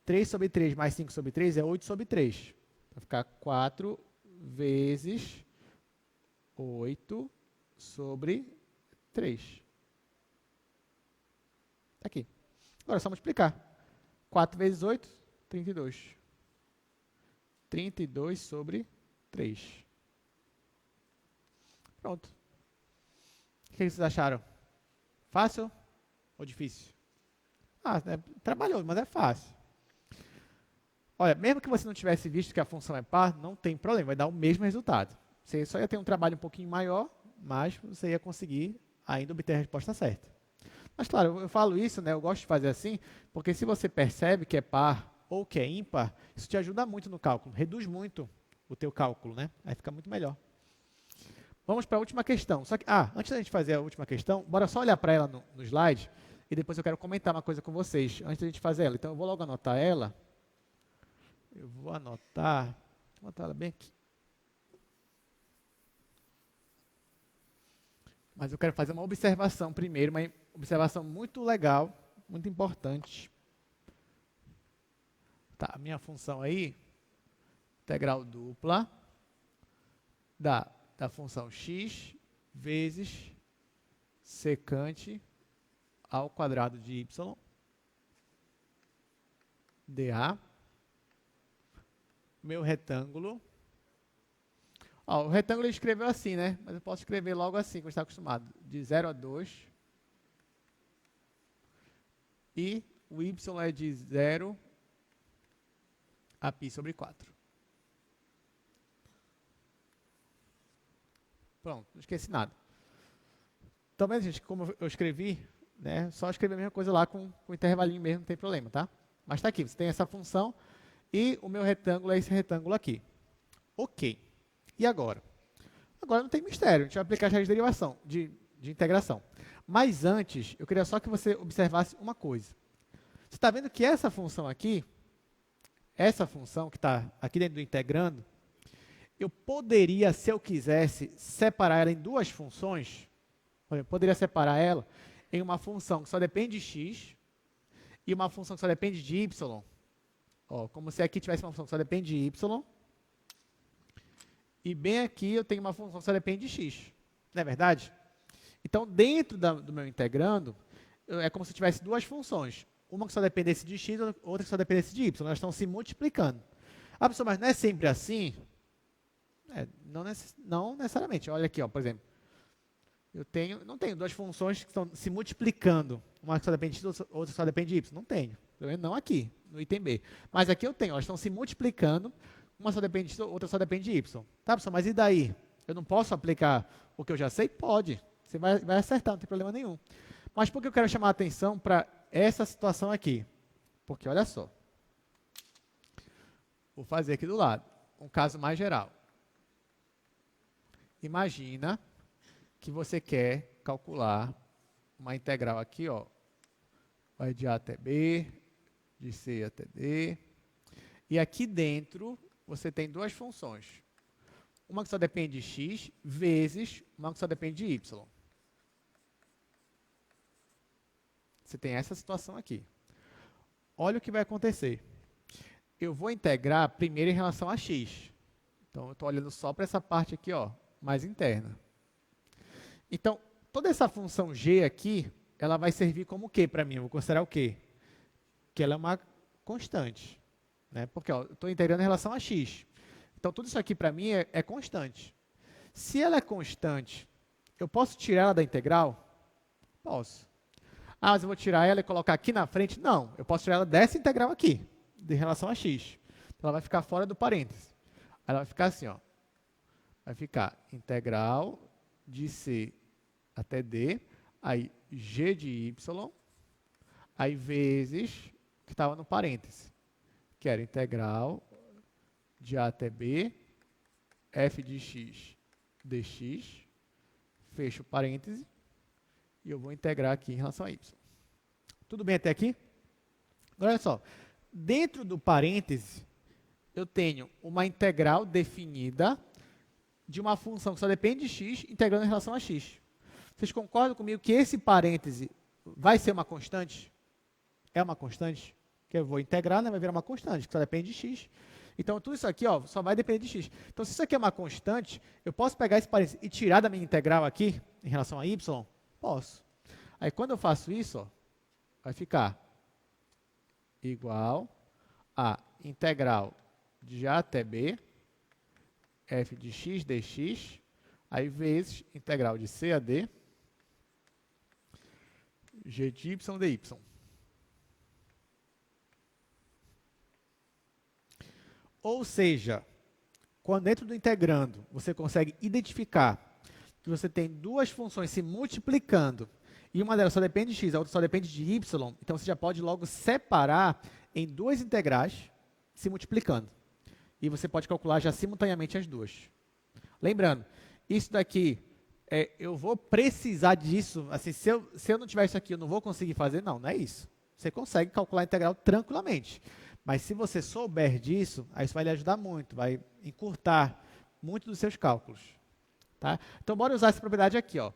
3 sobre 3 mais 5 sobre 3 é 8 sobre 3. Vai ficar 4 vezes 8 sobre 3. Aqui. Agora é só multiplicar. 4 vezes 8, 32. 32 sobre 3. Pronto. O que vocês acharam? Fácil ou difícil? É trabalhoso, mas é fácil. Olha, mesmo que você não tivesse visto que a função é par, não tem problema, vai dar o mesmo resultado. Você só ia ter um trabalho um pouquinho maior, mas você ia conseguir ainda obter a resposta certa. Mas claro, eu falo isso, né, eu gosto de fazer assim, porque se você percebe que é par ou que é ímpar, isso te ajuda muito no cálculo, reduz muito o teu cálculo, né? Aí fica muito melhor. Vamos para a última questão. Só que, antes da gente fazer a última questão, bora só olhar para ela no slide, e depois eu quero comentar uma coisa com vocês, antes da gente fazer ela. Então eu vou logo anotar ela. Eu vou anotar, vou botar ela bem aqui. Mas eu quero fazer uma observação primeiro, uma observação muito legal, muito importante. Tá, a minha função aí, integral dupla da função x vezes secante ao quadrado de y dA. Meu retângulo. O retângulo ele escreveu assim, né? Mas eu posso escrever logo assim, como está acostumado. De 0 a 2. E o y é de 0 a π sobre 4. Pronto, não esqueci nada. Também, gente, como eu escrevi, né, só escrever a mesma coisa lá com intervalinho mesmo, não tem problema, tá? Mas está aqui, você tem essa função e o meu retângulo é esse retângulo aqui. Ok. E agora? Agora não tem mistério, a gente vai aplicar as regras de derivação, de integração. Mas antes, eu queria só que você observasse uma coisa. Você está vendo que essa função aqui, essa função que está aqui dentro do integrando, eu poderia, se eu quisesse, separar ela em duas funções. Eu poderia separar ela em uma função que só depende de x e uma função que só depende de y. Ó, como se aqui tivesse uma função que só depende de y. E bem aqui eu tenho uma função que só depende de x. Não é verdade? Então, dentro do meu integrando, é como se eu tivesse duas funções. Uma que só dependesse de x, outra que só dependesse de y. Elas estão se multiplicando. Ah, professor, mas não é sempre assim? Não necessariamente. Olha aqui, ó, por exemplo. Não tenho duas funções que estão se multiplicando. Uma que só depende de x, outra que só depende de y. Não tenho. Não aqui, no item B. Mas aqui eu tenho. Elas estão se multiplicando. Uma só depende de x, outra só depende de y. Tá, professor, mas e daí? Eu não posso aplicar o que eu já sei? Pode. Você vai acertar, não tem problema nenhum. Mas por que eu quero chamar a atenção para essa situação aqui? Porque, olha só. Vou fazer aqui do lado. Um caso mais geral. Imagina que você quer calcular uma integral aqui, ó. Vai de A até B, de C até D. E aqui dentro, você tem duas funções. Uma que só depende de x, vezes uma que só depende de y. Você tem essa situação aqui. Olha o que vai acontecer. Eu vou integrar primeiro em relação a x. Então, eu estou olhando só para essa parte aqui, ó, mais interna. Então, toda essa função g aqui, ela vai servir como o quê para mim? Eu vou considerar o quê? Que ela é uma constante. Né? Porque ó, eu estou integrando em relação a x. Então, tudo isso aqui para mim é constante. Se ela é constante, eu posso tirar ela da integral? Posso. Ah, mas eu vou tirar ela e colocar aqui na frente? Não, eu posso tirar ela dessa integral aqui, em relação a x. Então, ela vai ficar fora do parênteses. Ela vai ficar assim, ó. Vai ficar integral de C até D, aí g de y, aí vezes que estava no parêntese, que era integral de A até B, f de x dx, fecho o parêntese, e eu vou integrar aqui em relação a y. Tudo bem até aqui? Agora, olha só. Dentro do parêntese, eu tenho uma integral definida de uma função que só depende de x, integrando em relação a x. Vocês concordam comigo que esse parêntese vai ser uma constante? É uma constante? Que eu vou integrar, né, vai virar uma constante, que só depende de x. Então, tudo isso aqui ó, só vai depender de x. Então, se isso aqui é uma constante, eu posso pegar esse parêntese e tirar da minha integral aqui, em relação a y? Posso. Aí, quando eu faço isso, ó, vai ficar igual a integral de A até B, f de x dx, aí vezes integral de C a D, g de y dy. Ou seja, quando dentro do integrando você consegue identificar que você tem duas funções se multiplicando e uma delas só depende de x, a outra só depende de y, então você já pode logo separar em duas integrais se multiplicando. E você pode calcular já simultaneamente as duas. Lembrando, isso daqui, eu vou precisar disso, assim, se eu não tiver isso aqui, eu não vou conseguir fazer? Não, não é isso. Você consegue calcular a integral tranquilamente. Mas se você souber disso, aí isso vai lhe ajudar muito, vai encurtar muito dos seus cálculos. Tá? Então, bora usar essa propriedade aqui. Ó.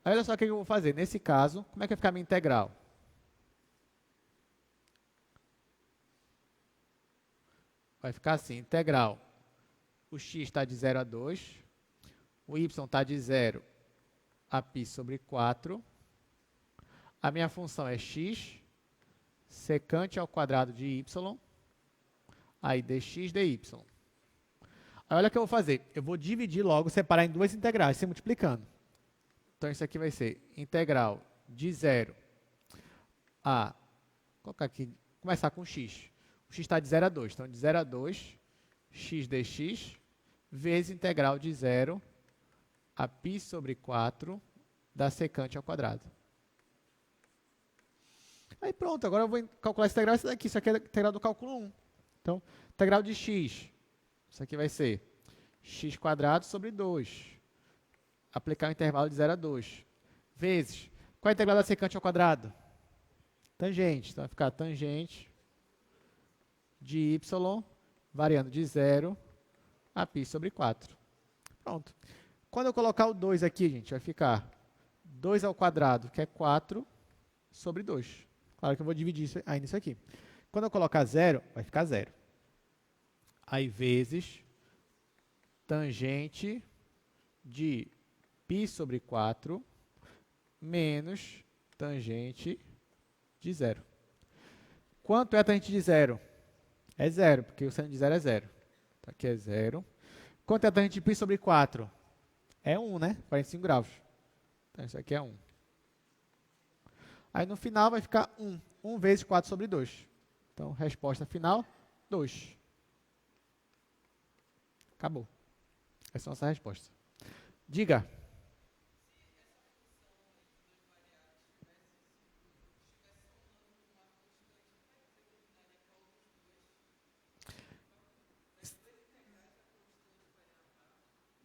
Aí, olha só o que eu vou fazer. Nesse caso, como é que vai ficar a minha integral? Vai ficar assim, integral. O x está de 0 a 2, o y está de 0 a π sobre 4. A minha função é x, secante ao quadrado de y, aí dx dy. Aí olha o que eu vou fazer. Eu vou dividir logo, separar em duas integrais, se multiplicando. Então, isso aqui vai ser integral de 0 a... Vou colocar aqui, começar com x. O x está de 0 a 2. Então, de 0 a 2, x dx, vezes integral de 0 a π sobre 4 da secante ao quadrado. Aí pronto, agora eu vou calcular essa integral. Isso aqui é a integral do cálculo 1. Então, integral de x, isso aqui vai ser x quadrado sobre 2. Aplicar o intervalo de 0 a 2. Vezes, qual é a integral da secante ao quadrado? Tangente. Então, vai ficar tangente de y, variando de 0 a π sobre 4. Pronto. Quando eu colocar o 2 aqui, gente, vai ficar 2 ao quadrado, que é 4, sobre 2. Claro que eu vou dividir isso ainda isso aqui. Quando eu colocar 0, vai ficar 0. Aí, vezes tangente de π sobre 4 menos tangente de 0. Quanto é a tangente de 0? É 0, porque o seno de 0 é 0. Então, aqui é 0. Quanto é a tangente de π sobre 4? É 1, né? 45 graus. Então, isso aqui é 1. Aí, no final, vai ficar 1. 1 vezes 4 sobre 2. Então, resposta final, 2. Acabou. Essa é a nossa resposta. Diga.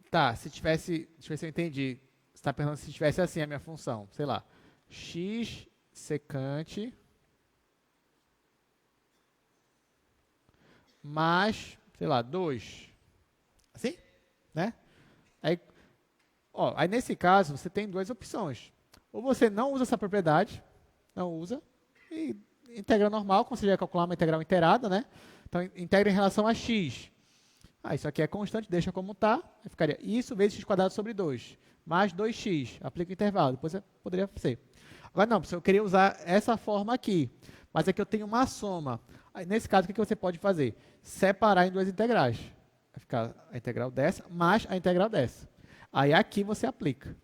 Tá, se tivesse, deixa eu ver se eu entendi. Você está perguntando se tivesse assim a minha função. Sei lá, x secante mais, sei lá, 2. Assim? Né? Aí, aí nesse caso, você tem duas opções. Ou você não usa essa propriedade, não usa, e integra normal, como você já ia calcular uma integral inteirada, né? Então, integra em relação a x. Isso aqui é constante, deixa como está. Ficaria isso vezes x quadrado sobre 2, mais 2x. Aplica o intervalo, depois você poderia ser. Agora não, eu queria usar essa forma aqui, mas aqui eu tenho uma soma. Aí, nesse caso, o que você pode fazer? Separar em duas integrais. Vai ficar a integral dessa mais a integral dessa. Aí aqui você aplica.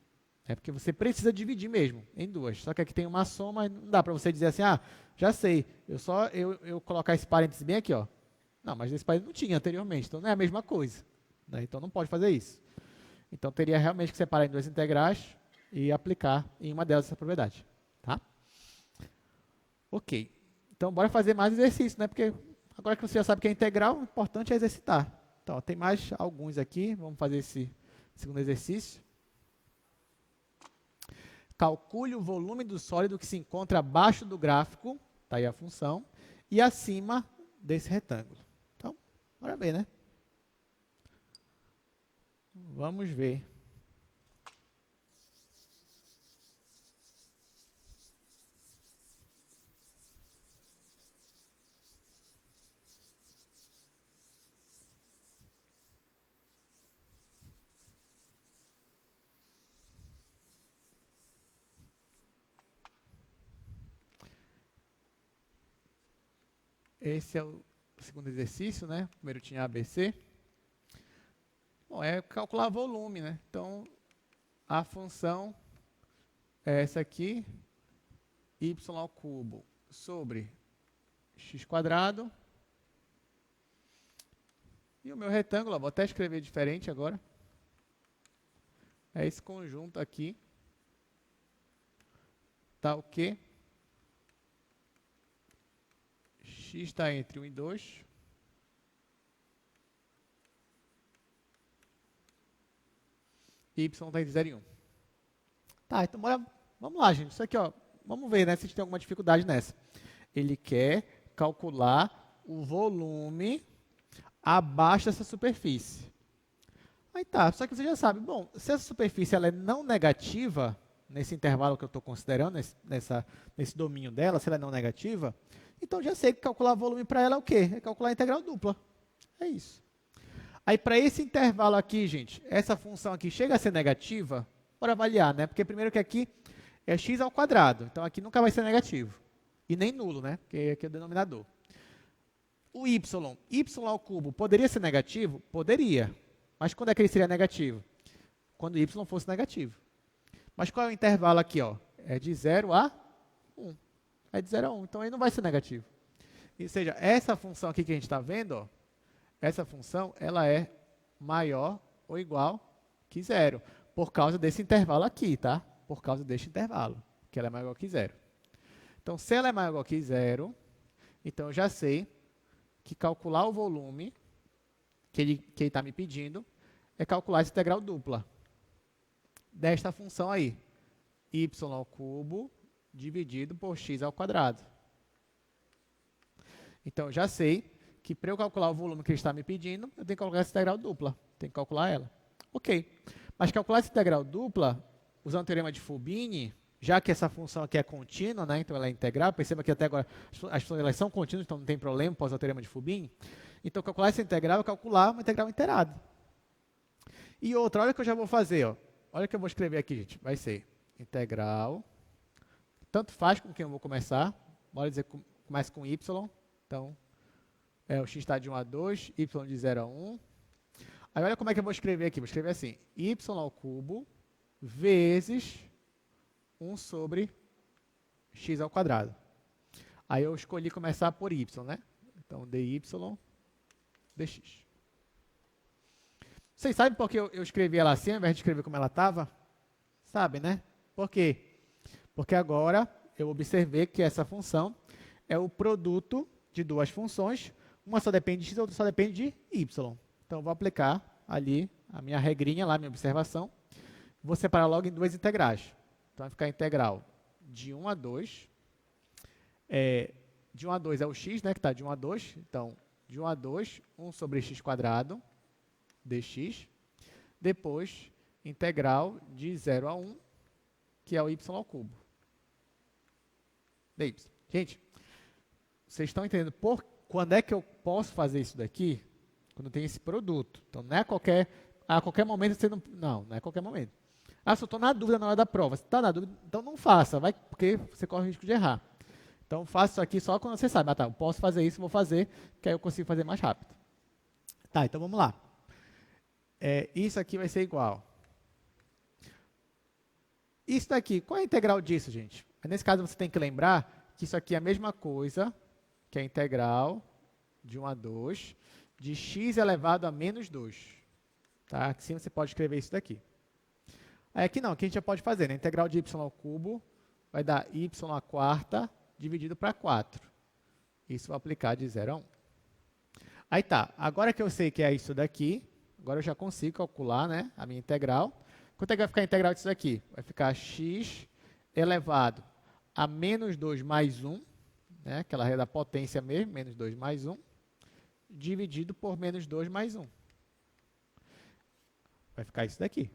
É porque você precisa dividir mesmo em duas. Só que aqui tem uma soma, não dá para você dizer assim, já sei, eu colocar esse parênteses bem aqui, ó. Não, mas esse parênteses não tinha anteriormente, então não é a mesma coisa. Né? Então não pode fazer isso. Então teria realmente que separar em duas integrais e aplicar em uma delas essa propriedade. Tá? Ok. Então bora fazer mais exercício, né? Porque agora que você já sabe que é integral, o importante é exercitar. Então, tem mais alguns aqui. Vamos fazer esse segundo exercício. Calcule o volume do sólido que se encontra abaixo do gráfico, está aí a função, e acima desse retângulo. Então, bora ver, né? Vamos ver. Esse é o segundo exercício, né? O primeiro tinha ABC. Bom, é calcular volume, né? Então, a função é essa aqui, y ao cubo sobre x quadrado. E o meu retângulo, vou até escrever diferente agora. É esse conjunto aqui. Tá o quê? X está entre 1 e 2. Y está entre 0 e 1. Tá, então vamos lá, gente. Isso aqui, ó, vamos ver, né, se a gente tem alguma dificuldade nessa. Ele quer calcular o volume abaixo dessa superfície. Aí tá, só que você já sabe, bom, se essa superfície ela é não negativa, nesse intervalo que eu estou considerando, nesse domínio dela, se ela é não negativa, então já sei que calcular volume para ela é o quê? É calcular a integral dupla. É isso. Aí para esse intervalo aqui, gente, essa função aqui chega a ser negativa, bora avaliar, né? Porque primeiro que aqui é x ao quadrado, então aqui nunca vai ser negativo. E nem nulo, né? Porque aqui é o denominador. O y ao cubo, poderia ser negativo? Poderia. Mas quando é que ele seria negativo? Quando y fosse negativo. Mas qual é o intervalo aqui, ó? É de 0 a 1. É de 0 a 1, então ele não vai ser negativo. Ou seja, essa função aqui que a gente está vendo, ó, essa função ela é maior ou igual que zero, por causa desse intervalo aqui, tá? Por causa deste intervalo, que ela é maior ou igual que zero. Então, se ela é maior ou igual que zero, então eu já sei que calcular o volume que ele está me pedindo é calcular essa integral dupla desta função aí, y ao cubo dividido por x ao quadrado. Então, eu já sei que para eu calcular o volume que ele está me pedindo, eu tenho que calcular essa integral dupla. Tenho que calcular ela. Ok. Mas calcular essa integral dupla, usando o teorema de Fubini, já que essa função aqui é contínua, né, então ela é integral, perceba que até agora as funções elas são contínuas, então não tem problema, posso usar o teorema de Fubini. Então, calcular essa integral é calcular uma integral inteirada. E outra, olha o que eu já vou fazer. Ó. Olha o que eu vou escrever aqui, gente. Vai ser integral, tanto faz com quem eu vou começar, bora dizer que começa com y, então o x está de 1 a 2, y de 0 a 1. Aí olha como é que eu vou escrever aqui. Vou escrever assim, y ao cubo vezes 1 sobre x ao quadrado. Aí eu escolhi começar por y, né? Então, dy dx. Vocês sabem por que eu escrevi ela assim, ao invés de escrever como ela estava? Sabem, né? Por quê? Porque agora eu observei que essa função é o produto de duas funções, uma só depende de x, a outra só depende de y. Então, eu vou aplicar ali a minha regrinha, lá, a minha observação. Vou separar logo em duas integrais. Então, vai ficar a integral de 1 a 2. De 1 a 2 é o x, né, que está de 1 a 2. Então, de 1 a 2, 1 sobre x quadrado dx. Depois, integral de 0 a 1, que é o y ao cubo dy. Gente, vocês estão entendendo quando é que eu posso fazer isso daqui? Quando tem esse produto. Então, não é a qualquer momento você não... Não é a qualquer momento. Ah, se eu estou na dúvida na hora da prova. Se está na dúvida, então não faça, porque você corre o risco de errar. Então, faça isso aqui só quando você sabe. Ah, tá, eu posso fazer isso, vou fazer, que aí eu consigo fazer mais rápido. Tá, então vamos lá. Isso aqui vai ser igual. Isso daqui, qual é a integral disso, gente? Nesse caso, você tem que lembrar que isso aqui é a mesma coisa que a integral de 1 a 2 de x elevado a menos 2. Tá? Aqui sim você pode escrever isso daqui. Aí aqui não, aqui a gente já pode fazer, né? Integral de y ao cubo vai dar y à quarta dividido para 4. Isso vai aplicar de 0 a 1. Aí tá, agora que eu sei que é isso daqui, agora eu já consigo calcular, né, a minha integral. Quanto é que vai ficar a integral disso daqui? Vai ficar x elevado a menos 2 mais 1, né, aquela rede da potência mesmo, menos 2 mais 1, dividido por menos 2 mais 1. Vai ficar isso daqui.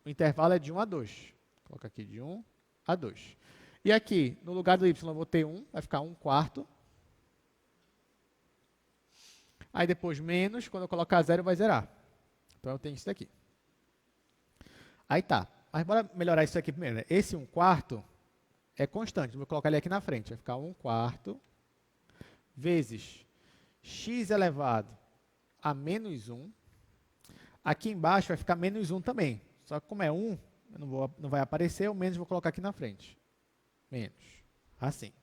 O intervalo é de 1 a 2. Coloca aqui de 1 a 2. E aqui, no lugar do y, eu vou ter 1, vai ficar 1 quarto. Aí depois menos, quando eu colocar 0, vai zerar. Então eu tenho isso daqui. Aí tá. Mas bora melhorar isso aqui primeiro. Né? Esse 1 quarto é constante. Vou colocar ele aqui na frente. Vai ficar 1 quarto vezes x elevado a menos 1. Aqui embaixo vai ficar menos 1 também. Só que como é 1, não vai aparecer, o menos vou colocar aqui na frente. Menos. Assim.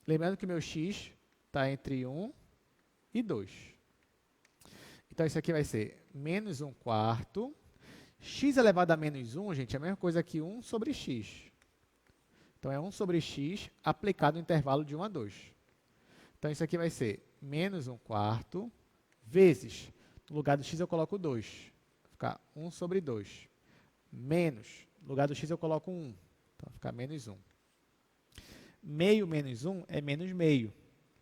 Lembrando que o meu x está entre 1 e 2. Então, isso aqui vai ser menos 1 quarto. X elevado a menos 1, gente, é a mesma coisa que 1 sobre x. Então, é 1 sobre x aplicado no intervalo de 1 a 2. Então, isso aqui vai ser menos 1 quarto vezes, no lugar do x eu coloco 2. Vai ficar 1 sobre 2. Menos, no lugar do x eu coloco 1. Então, vai ficar menos 1. Meio menos 1 é menos meio.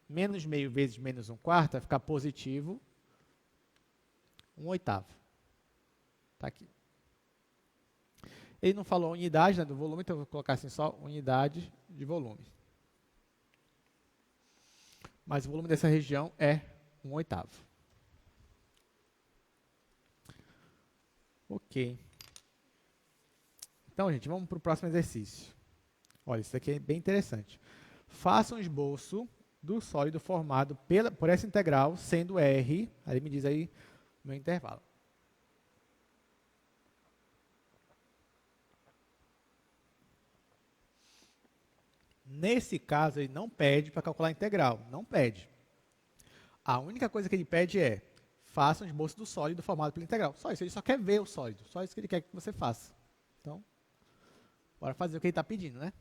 Menos meio vezes menos 1 quarto vai ficar positivo 1 oitavo. Está aqui. Ele não falou unidade, né, do volume, então eu vou colocar assim só unidade de volume. Mas o volume dessa região é 1 oitavo. Ok. Então, gente, vamos para o próximo exercício. Olha, isso aqui é bem interessante. Faça um esboço do sólido formado por essa integral, sendo R, aí me diz aí o meu intervalo. Nesse caso, ele não pede para calcular a integral, não pede. A única coisa que ele pede é faça um esboço do sólido formado pela integral. Só isso, ele só quer ver o sólido. Só isso que ele quer que você faça. Então, bora fazer o que ele está pedindo, né?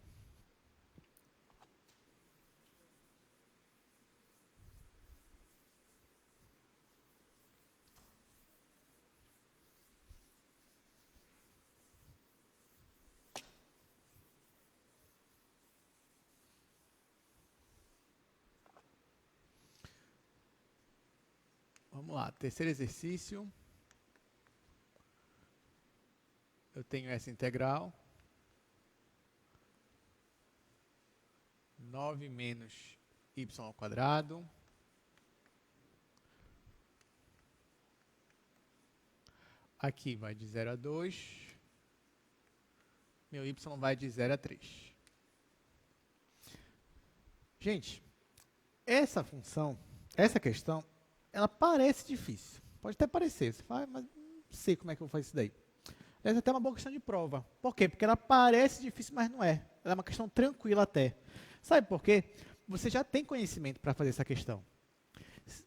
Vamos lá, terceiro exercício. Eu tenho essa integral. 9 menos y ao quadrado. Aqui vai de 0 a 2. Meu y vai de 0 a 3. Gente, essa função, essa questão, ela parece difícil. Pode até parecer. Você fala, mas não sei como é que eu vou fazer isso daí. Essa é até uma boa questão de prova. Por quê? Porque ela parece difícil, mas não é. Ela é uma questão tranquila até. Sabe por quê? Você já tem conhecimento para fazer essa questão.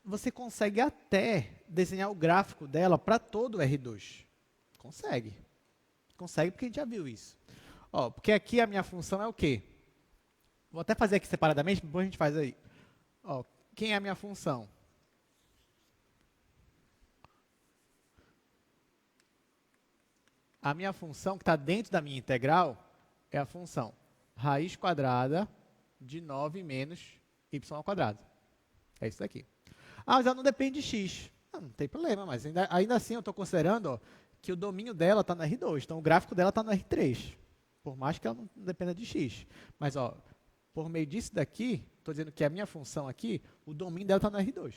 Você consegue até desenhar o gráfico dela para todo o R2. Consegue. Consegue porque a gente já viu isso. Ó, porque aqui a minha função é o quê? Vou até fazer aqui separadamente, depois a gente faz aí. Ó, quem é a minha função? A minha função que está dentro da minha integral é a função raiz quadrada de 9 menos y ao quadrado. É isso daqui. Ah, mas ela não depende de x. Não tem problema, mas ainda assim eu estou considerando ó, que o domínio dela está no R2. Então o gráfico dela está no R3. Por mais que ela não dependa de x. Mas ó, por meio disso daqui, estou dizendo que a minha função aqui, o domínio dela está no R2.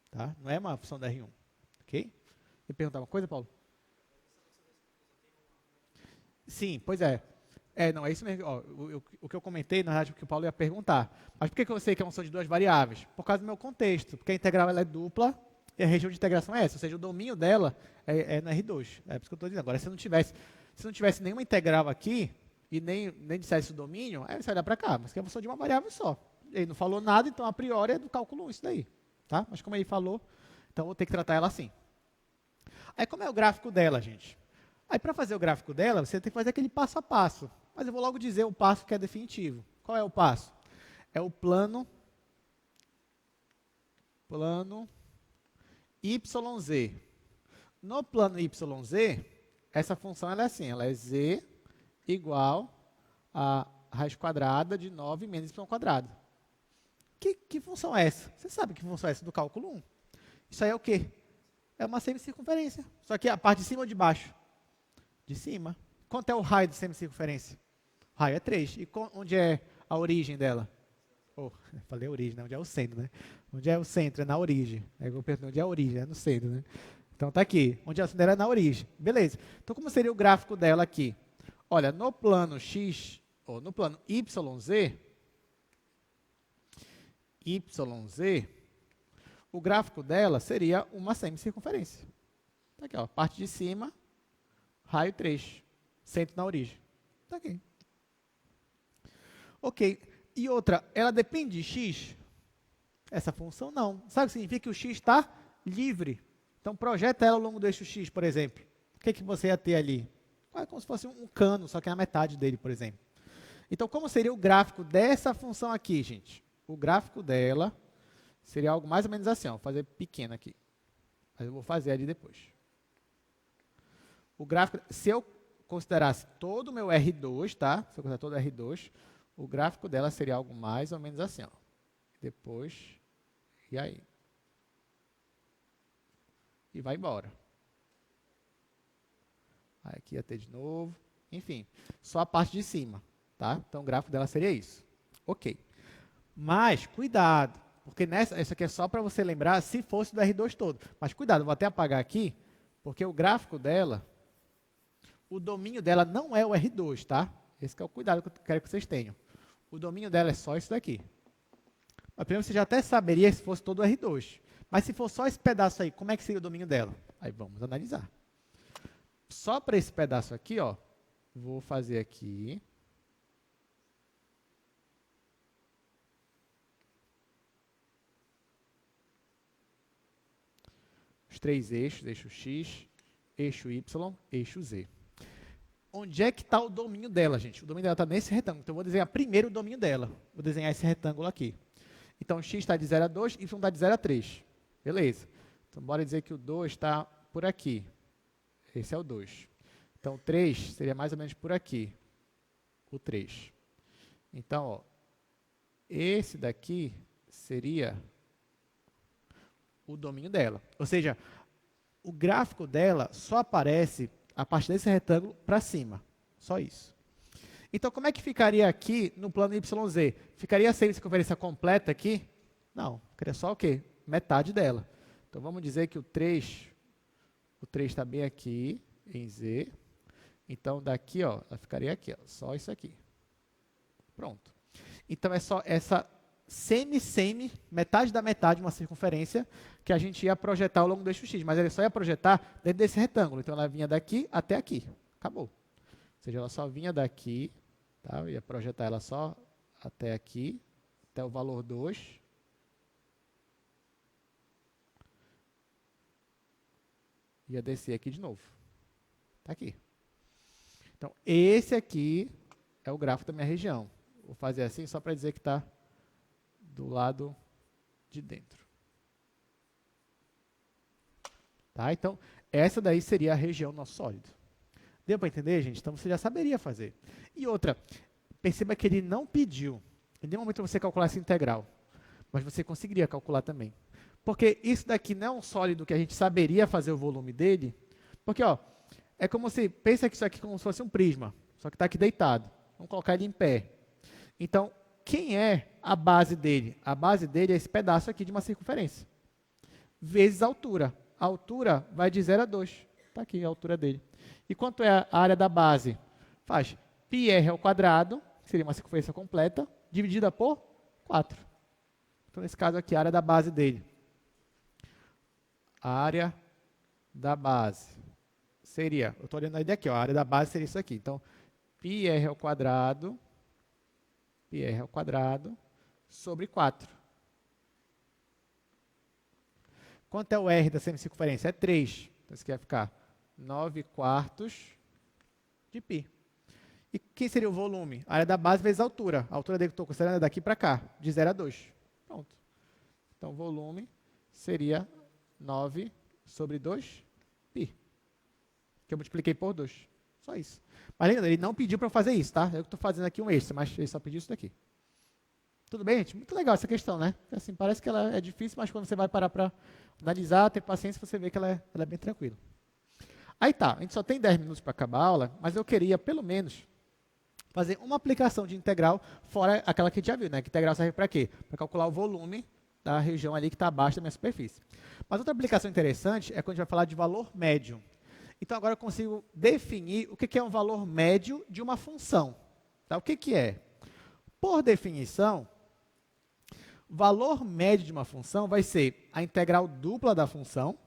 Tá? Não é uma função da R1. Ok? Quer perguntar uma coisa, Paulo? Sim, pois é. Não, é isso mesmo. Ó, o que eu comentei, na verdade, o que o Paulo ia perguntar. Mas por que eu sei que é uma função de duas variáveis? Por causa do meu contexto. Porque a integral ela é dupla e a região de integração é essa. Ou seja, o domínio dela é no R2. É por isso que eu estou dizendo. Agora, se não tivesse nenhuma integral aqui e nem dissesse o domínio, aí você olhar para cá. Mas que é uma função de uma variável só. Ele não falou nada, então a priori é do cálculo 1 isso daí. Tá? Mas como ele falou, então eu vou ter que tratar ela assim. Aí como é o gráfico dela, gente? Aí, para fazer o gráfico dela, você tem que fazer aquele passo a passo. Mas eu vou logo dizer o passo que é definitivo. Qual é o passo? É o plano YZ. No plano YZ, essa função ela é assim, ela é z igual a raiz quadrada de 9 menos y ao quadrado. Que função é essa? Você sabe que função é essa do cálculo 1. Isso aí é o quê? É uma semicircunferência. Só que a parte de cima ou de baixo? De cima. Quanto é o raio de semicircunferência? O raio é 3. E onde é a origem dela? Falei a origem, né? Onde é o centro, né? Onde é o centro? É na origem. Aí eu pergunto onde é a origem? É no centro, né? Então tá aqui. Onde é o centro dela é na origem. Beleza. Então como seria o gráfico dela aqui? Olha, no plano X, ou no plano YZ, o gráfico dela seria uma semicircunferência. Tá aqui, ó. Parte de cima, raio 3, centro na origem. Tá aqui. Ok. E outra, ela depende de x? Essa função não. Sabe o que significa? Que o x está livre. Então, projeta ela ao longo do eixo x, por exemplo. O que você ia ter ali? É como se fosse um cano, só que é a metade dele, por exemplo. Então, como seria o gráfico dessa função aqui, gente? O gráfico dela seria algo mais ou menos assim. Ó. Vou fazer pequeno aqui. Mas eu vou fazer ali depois. O gráfico, se eu considerasse todo o meu R2, tá? Se eu considerar todo o R2, o gráfico dela seria algo mais ou menos assim, ó. Depois, e aí? E vai embora. Aí aqui ia ter de novo. Enfim, só a parte de cima, tá? Então o gráfico dela seria isso. Ok. Mas, cuidado, porque essa aqui é só para você lembrar se fosse do R2 todo. Mas cuidado, vou até apagar aqui, porque o gráfico dela, o domínio dela não é o R2, tá? Esse que é o cuidado que eu quero que vocês tenham. O domínio dela é só isso daqui. Mas primeiro você já até saberia se fosse todo o R2. Mas se for só esse pedaço aí, como é que seria o domínio dela? Aí vamos analisar. Só para esse pedaço aqui, ó, vou fazer aqui. os três eixos, eixo X, eixo Y, eixo Z. Onde é que está o domínio dela, gente? O domínio dela está nesse retângulo. Então, eu vou desenhar primeiro o domínio dela. Vou desenhar esse retângulo aqui. Então, x está de 0 a 2, y está de 0 a 3. Beleza. Então, bora dizer que o 2 está por aqui. Esse é o 2. Então, o 3 seria mais ou menos por aqui. O 3. Então, ó, esse daqui seria o domínio dela. Ou seja, o gráfico dela só aparece a partir desse retângulo para cima. Só isso. Então, como é que ficaria aqui no plano YZ? Ficaria sem circunferência completa aqui? Não, ficaria só o quê? Metade dela. Então, vamos dizer que o 3 está bem aqui, em Z. Então, daqui, ó, ela ficaria aqui, ó, só isso aqui. Pronto. Então, é só essa semi, metade da metade de uma circunferência que a gente ia projetar ao longo do eixo X, mas ele só ia projetar dentro desse retângulo. Então, ela vinha daqui até aqui. Acabou. Ou seja, ela só vinha daqui, tá? Eu ia projetar ela só até aqui, até o valor 2. Ia descer aqui de novo. Está aqui. Então, esse aqui é o gráfico da minha região. Vou fazer assim só para dizer que está do lado de dentro. Tá? Então, essa daí seria a região do nosso sólido. Deu para entender, gente? Então, você já saberia fazer. E outra, perceba que ele não pediu em nenhum momento você calcular essa integral, mas você conseguiria calcular também. Porque isso daqui não é um sólido que a gente saberia fazer o volume dele, porque, ó, é como se, pensa que isso aqui é como se fosse um prisma, só que está aqui deitado. Vamos colocar ele em pé. Então, quem é a base dele? A base dele é esse pedaço aqui de uma circunferência, vezes a altura. A altura vai de 0 a 2. Está aqui a altura dele. E quanto é a área da base? Faz πr ao quadrado, que seria uma circunferência completa, dividida por 4. Então, nesse caso aqui, a área da base dele. A área da base seria, eu estou olhando a ideia aqui, ó, a área da base seria isso aqui. Então, πr ao quadrado sobre 4. Quanto é o R da semicircunferência? É 3. Então, isso aqui vai ficar 9/4 de π. E quem seria o volume? A área da base vezes a altura. A altura dele que eu estou considerando é daqui para cá, de 0 a 2. Pronto. Então, o volume seria 9 sobre 2 π. Que eu multipliquei por 2. Só isso. Mas lembra, ele não pediu para eu fazer isso, tá? Eu estou fazendo aqui um extra, mas ele só pediu isso daqui. Tudo bem, gente? Muito legal essa questão, né? Assim, parece que ela é difícil, mas quando você vai parar para analisar, ter paciência, você vê que ela é bem tranquila. Aí tá, a gente só tem 10 minutos para acabar a aula, mas eu queria, pelo menos, fazer uma aplicação de integral fora aquela que a gente já viu, né? Que integral serve para quê? Para calcular o volume da região ali que está abaixo da minha superfície. Mas outra aplicação interessante é quando a gente vai falar de valor médio. Então, agora eu consigo definir o que é um valor médio de uma função. Tá? O que é? Por definição, o valor médio de uma função vai ser a integral dupla da função,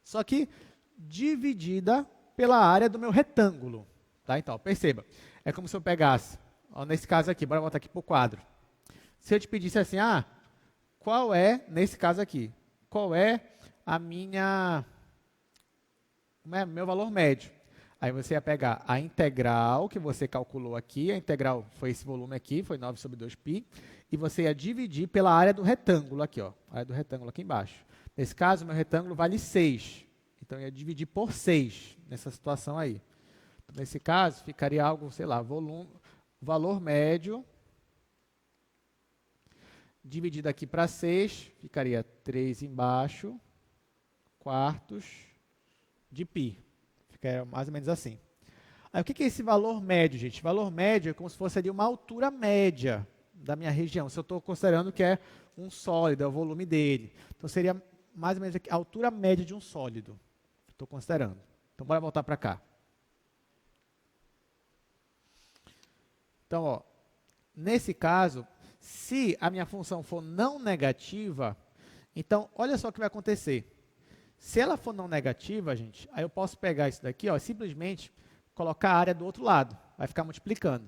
só que dividida pela área do meu retângulo. Tá? Então, perceba, é como se eu pegasse, ó, nesse caso aqui, bora voltar aqui para o quadro. Se eu te pedisse assim, qual é, nesse caso aqui, qual é a meu valor médio? Aí você ia pegar a integral que você calculou aqui, a integral foi esse volume aqui, foi 9 sobre 2π, e você ia dividir pela área do retângulo aqui, ó, a área do retângulo aqui embaixo. Nesse caso, meu retângulo vale 6, então eu ia dividir por 6 nessa situação aí. Então, nesse caso, ficaria algo, sei lá, valor médio, dividido aqui para 6, ficaria 3 embaixo, quartos de π. Fica mais ou menos assim. Aí, o que é esse valor médio, gente? Valor médio é como se fosse ali uma altura média da minha região. Se eu estou considerando que é um sólido, é o volume dele. Então, seria mais ou menos a altura média de um sólido. Estou considerando. Então, bora voltar para cá. Então, ó, nesse caso, se a minha função for não negativa, então, olha só o que vai acontecer. Se ela for não negativa, gente, aí eu posso pegar isso daqui, ó, simplesmente colocar a área do outro lado. Vai ficar multiplicando.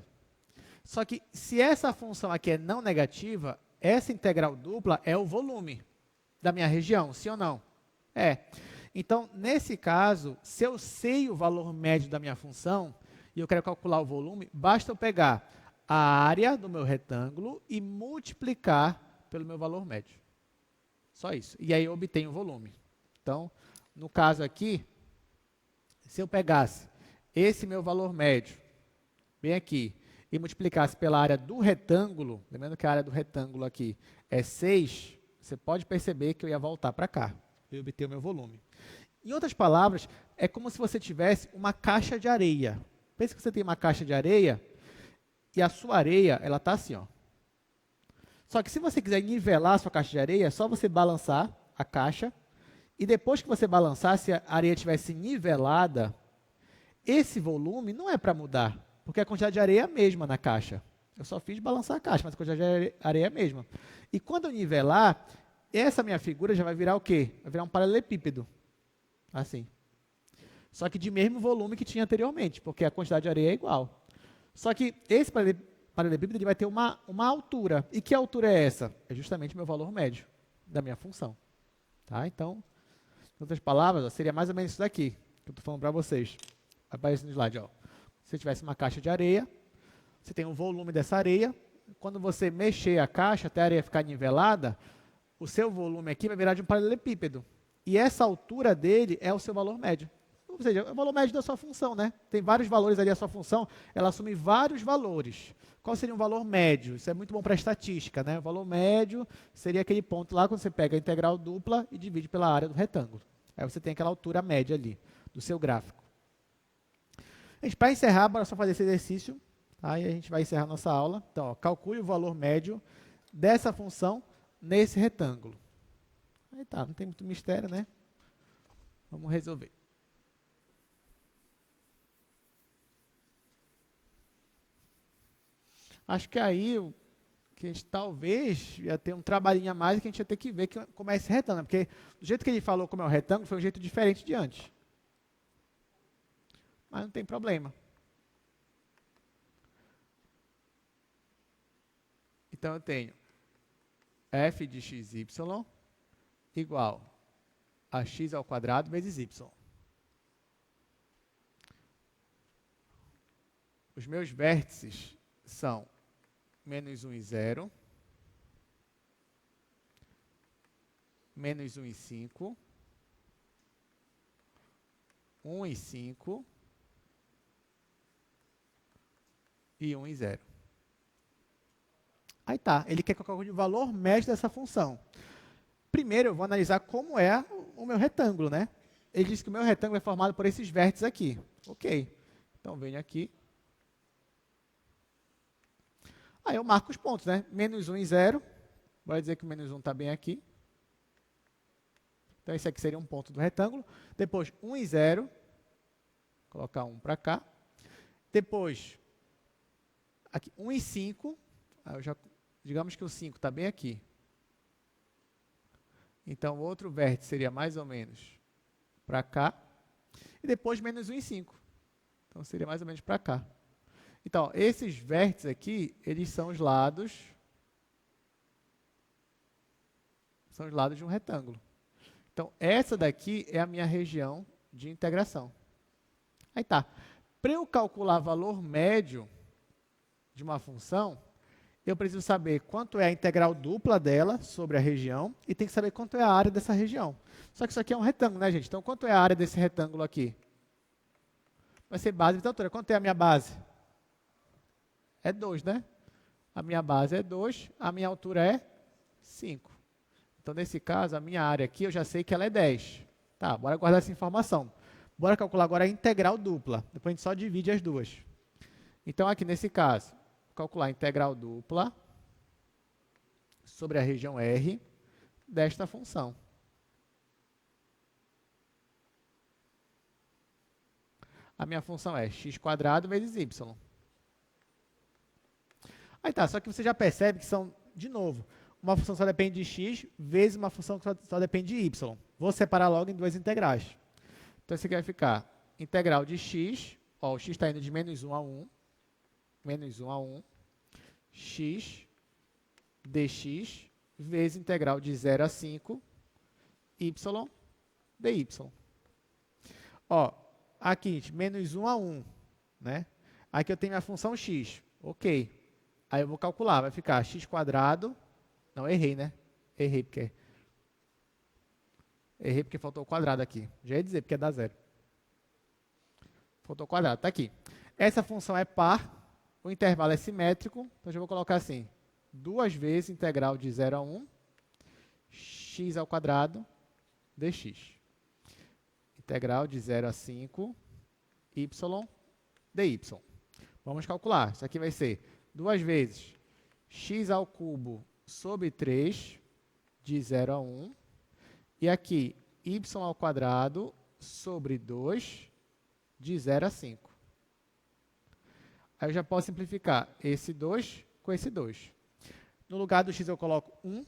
Só que, se essa função aqui é não negativa, essa integral dupla é o volume da minha região, sim ou não? É. Então, nesse caso, se eu sei o valor médio da minha função e eu quero calcular o volume, basta eu pegar a área do meu retângulo e multiplicar pelo meu valor médio. Só isso. E aí eu obtenho o volume. Então, no caso aqui, se eu pegasse esse meu valor médio, bem aqui, e multiplicasse pela área do retângulo, lembrando que a área do retângulo aqui é 6, você pode perceber que eu ia voltar para cá e obter o meu volume. Em outras palavras, é como se você tivesse uma caixa de areia. Pense que você tem uma caixa de areia e a sua areia, ela está assim, ó. Só que se você quiser nivelar a sua caixa de areia, é só você balançar a caixa e depois que você balançar, se a areia estivesse nivelada, esse volume não é para mudar, porque a quantidade de areia é a mesma na caixa. Eu só fiz balançar a caixa, mas a quantidade de areia é a mesma. E quando eu nivelar, essa minha figura já vai virar o quê? Vai virar um paralelepípedo. Assim. Só que de mesmo volume que tinha anteriormente, porque a quantidade de areia é igual. Só que esse paralelepípedo ele vai ter uma altura. E que altura é essa? É justamente o meu valor médio da minha função. Tá? Então, em outras palavras, ó, seria mais ou menos isso daqui que eu estou falando para vocês. Aparece no slide. Ó. Se você tivesse uma caixa de areia, você tem o volume dessa areia. Quando você mexer a caixa até a areia ficar nivelada, o seu volume aqui vai virar de um paralelepípedo. E essa altura dele é o seu valor médio. Ou seja, é o valor médio da sua função, né? Tem vários valores ali, a sua função, ela assume vários valores. Qual seria um valor médio? Isso é muito bom para estatística, né? O valor médio seria aquele ponto lá quando você pega a integral dupla e divide pela área do retângulo. Aí você tem aquela altura média ali, do seu gráfico. Para encerrar, bora só fazer esse exercício. Aí a gente vai encerrar nossa aula. Então, ó, calcule o valor médio dessa função nesse retângulo. Aí tá, não tem muito mistério, né? Vamos resolver. Acho que aí que a gente talvez ia ter um trabalhinho a mais que a gente ia ter que ver como é esse retângulo. Porque do jeito que ele falou como é o retângulo, foi um jeito diferente de antes. Mas não tem problema. Então eu tenho f de xy igual a x ao quadrado vezes y. Os meus vértices são menos 1 e 0, menos 1 e 5, 1 e 5 e 1 e 0. Aí tá, ele quer que eu calcule o valor médio dessa função. Primeiro eu vou analisar como é o meu retângulo, né? Ele diz que o meu retângulo é formado por esses vértices aqui. Ok, então venho aqui. Aí eu marco os pontos, né? Menos 1 e 0. Bora dizer que o menos 1 está bem aqui. Então, esse aqui seria um ponto do retângulo. Depois, 1 e 0. Vou colocar 1 para cá. Depois, aqui, 1 e 5. Digamos que o 5 está bem aqui. Então, o outro vértice seria mais ou menos para cá. E depois, menos 1 e 5. Então, seria mais ou menos para cá. Então, esses vértices aqui, eles são os lados de um retângulo. Então, essa daqui é a minha região de integração. Aí tá. Para eu calcular valor médio de uma função, eu preciso saber quanto é a integral dupla dela sobre a região e tem que saber quanto é a área dessa região. Só que isso aqui é um retângulo, né, gente? Então, quanto é a área desse retângulo aqui? Vai ser base vezes altura. Quanto é a minha base? É 2, né? A minha base é 2, a minha altura é 5. Então, nesse caso, a minha área aqui, eu já sei que ela é 10. Tá, bora guardar essa informação. Bora calcular agora a integral dupla. Depois a gente só divide as duas. Então, aqui nesse caso, vou calcular a integral dupla sobre a região R desta função. A minha função é x² vezes y. Aí tá, só que você já percebe que são, de novo, uma função só depende de x vezes uma função que só depende de y. Vou separar logo em duas integrais. Então, isso aqui vai ficar integral de x, ó, o x está indo de menos 1 a 1, menos 1 a 1, x dx vezes integral de 0 a 5, y dy. Ó, aqui, gente, menos 1 a 1, né? Aqui eu tenho a função x. Ok. Aí eu vou calcular, vai ficar x². Não, errei, né? Errei porque faltou o quadrado aqui. Já ia dizer, porque é dar zero. Faltou o quadrado, tá aqui. Essa função é par, o intervalo é simétrico, então já vou colocar assim, 2 vezes integral de 0 a 1, x² dx. Integral de 0 a 5, y dy. Vamos calcular. Isso aqui vai ser 2 vezes x² sobre 3, de 0 a 1. E aqui, y² sobre 2, de 0 a 5. Aí eu já posso simplificar esse 2 com esse 2. No lugar do x eu coloco 1,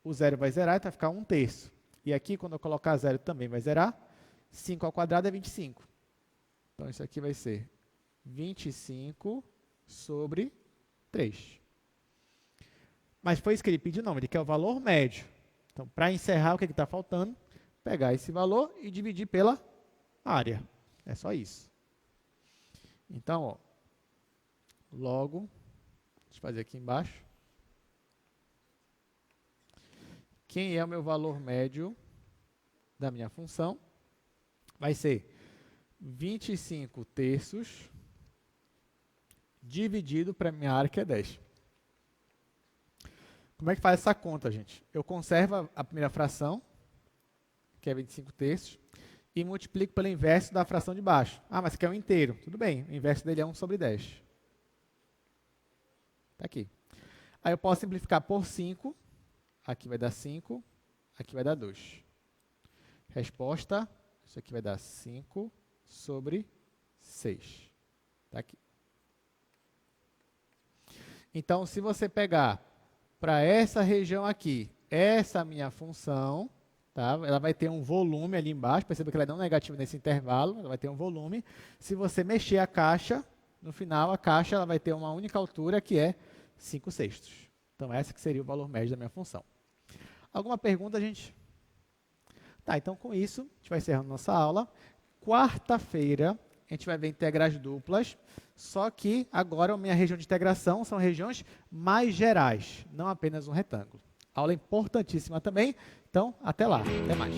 o 0 vai zerar, então vai ficar 1/3. E aqui, quando eu colocar 0, também vai zerar. 5² é 25. Então, isso aqui vai ser 25 sobre 3. Mas foi isso que ele pediu? Não, ele quer o valor médio. Então, para encerrar, o que está faltando? Pegar esse valor e dividir pela área. É só isso. Então, ó, logo, deixa eu fazer aqui embaixo. Quem é o meu valor médio da minha função? Vai ser 25/3 dividido para a minha área, que é 10. Como é que faz essa conta, gente? Eu conservo a primeira fração, que é 25/3, e multiplico pelo inverso da fração de baixo. Ah, mas aqui é um inteiro. Tudo bem, o inverso dele é 1 sobre 10. Está aqui. Aí eu posso simplificar por 5. Aqui vai dar 5, aqui vai dar 2. Resposta, isso aqui vai dar 5 sobre 6. Está aqui. Então, se você pegar para essa região aqui, essa minha função, tá? Ela vai ter um volume ali embaixo, perceba que ela é não negativa nesse intervalo, ela vai ter um volume. Se você mexer a caixa, no final a caixa ela vai ter uma única altura que é 5/6. Então, esse que seria o valor médio da minha função. Alguma pergunta, gente? Tá, então com isso, a gente vai encerrando nossa aula. Quarta-feira, a gente vai ver integrais duplas, só que agora a minha região de integração são regiões mais gerais, não apenas um retângulo. Aula importantíssima também, então até lá, até mais.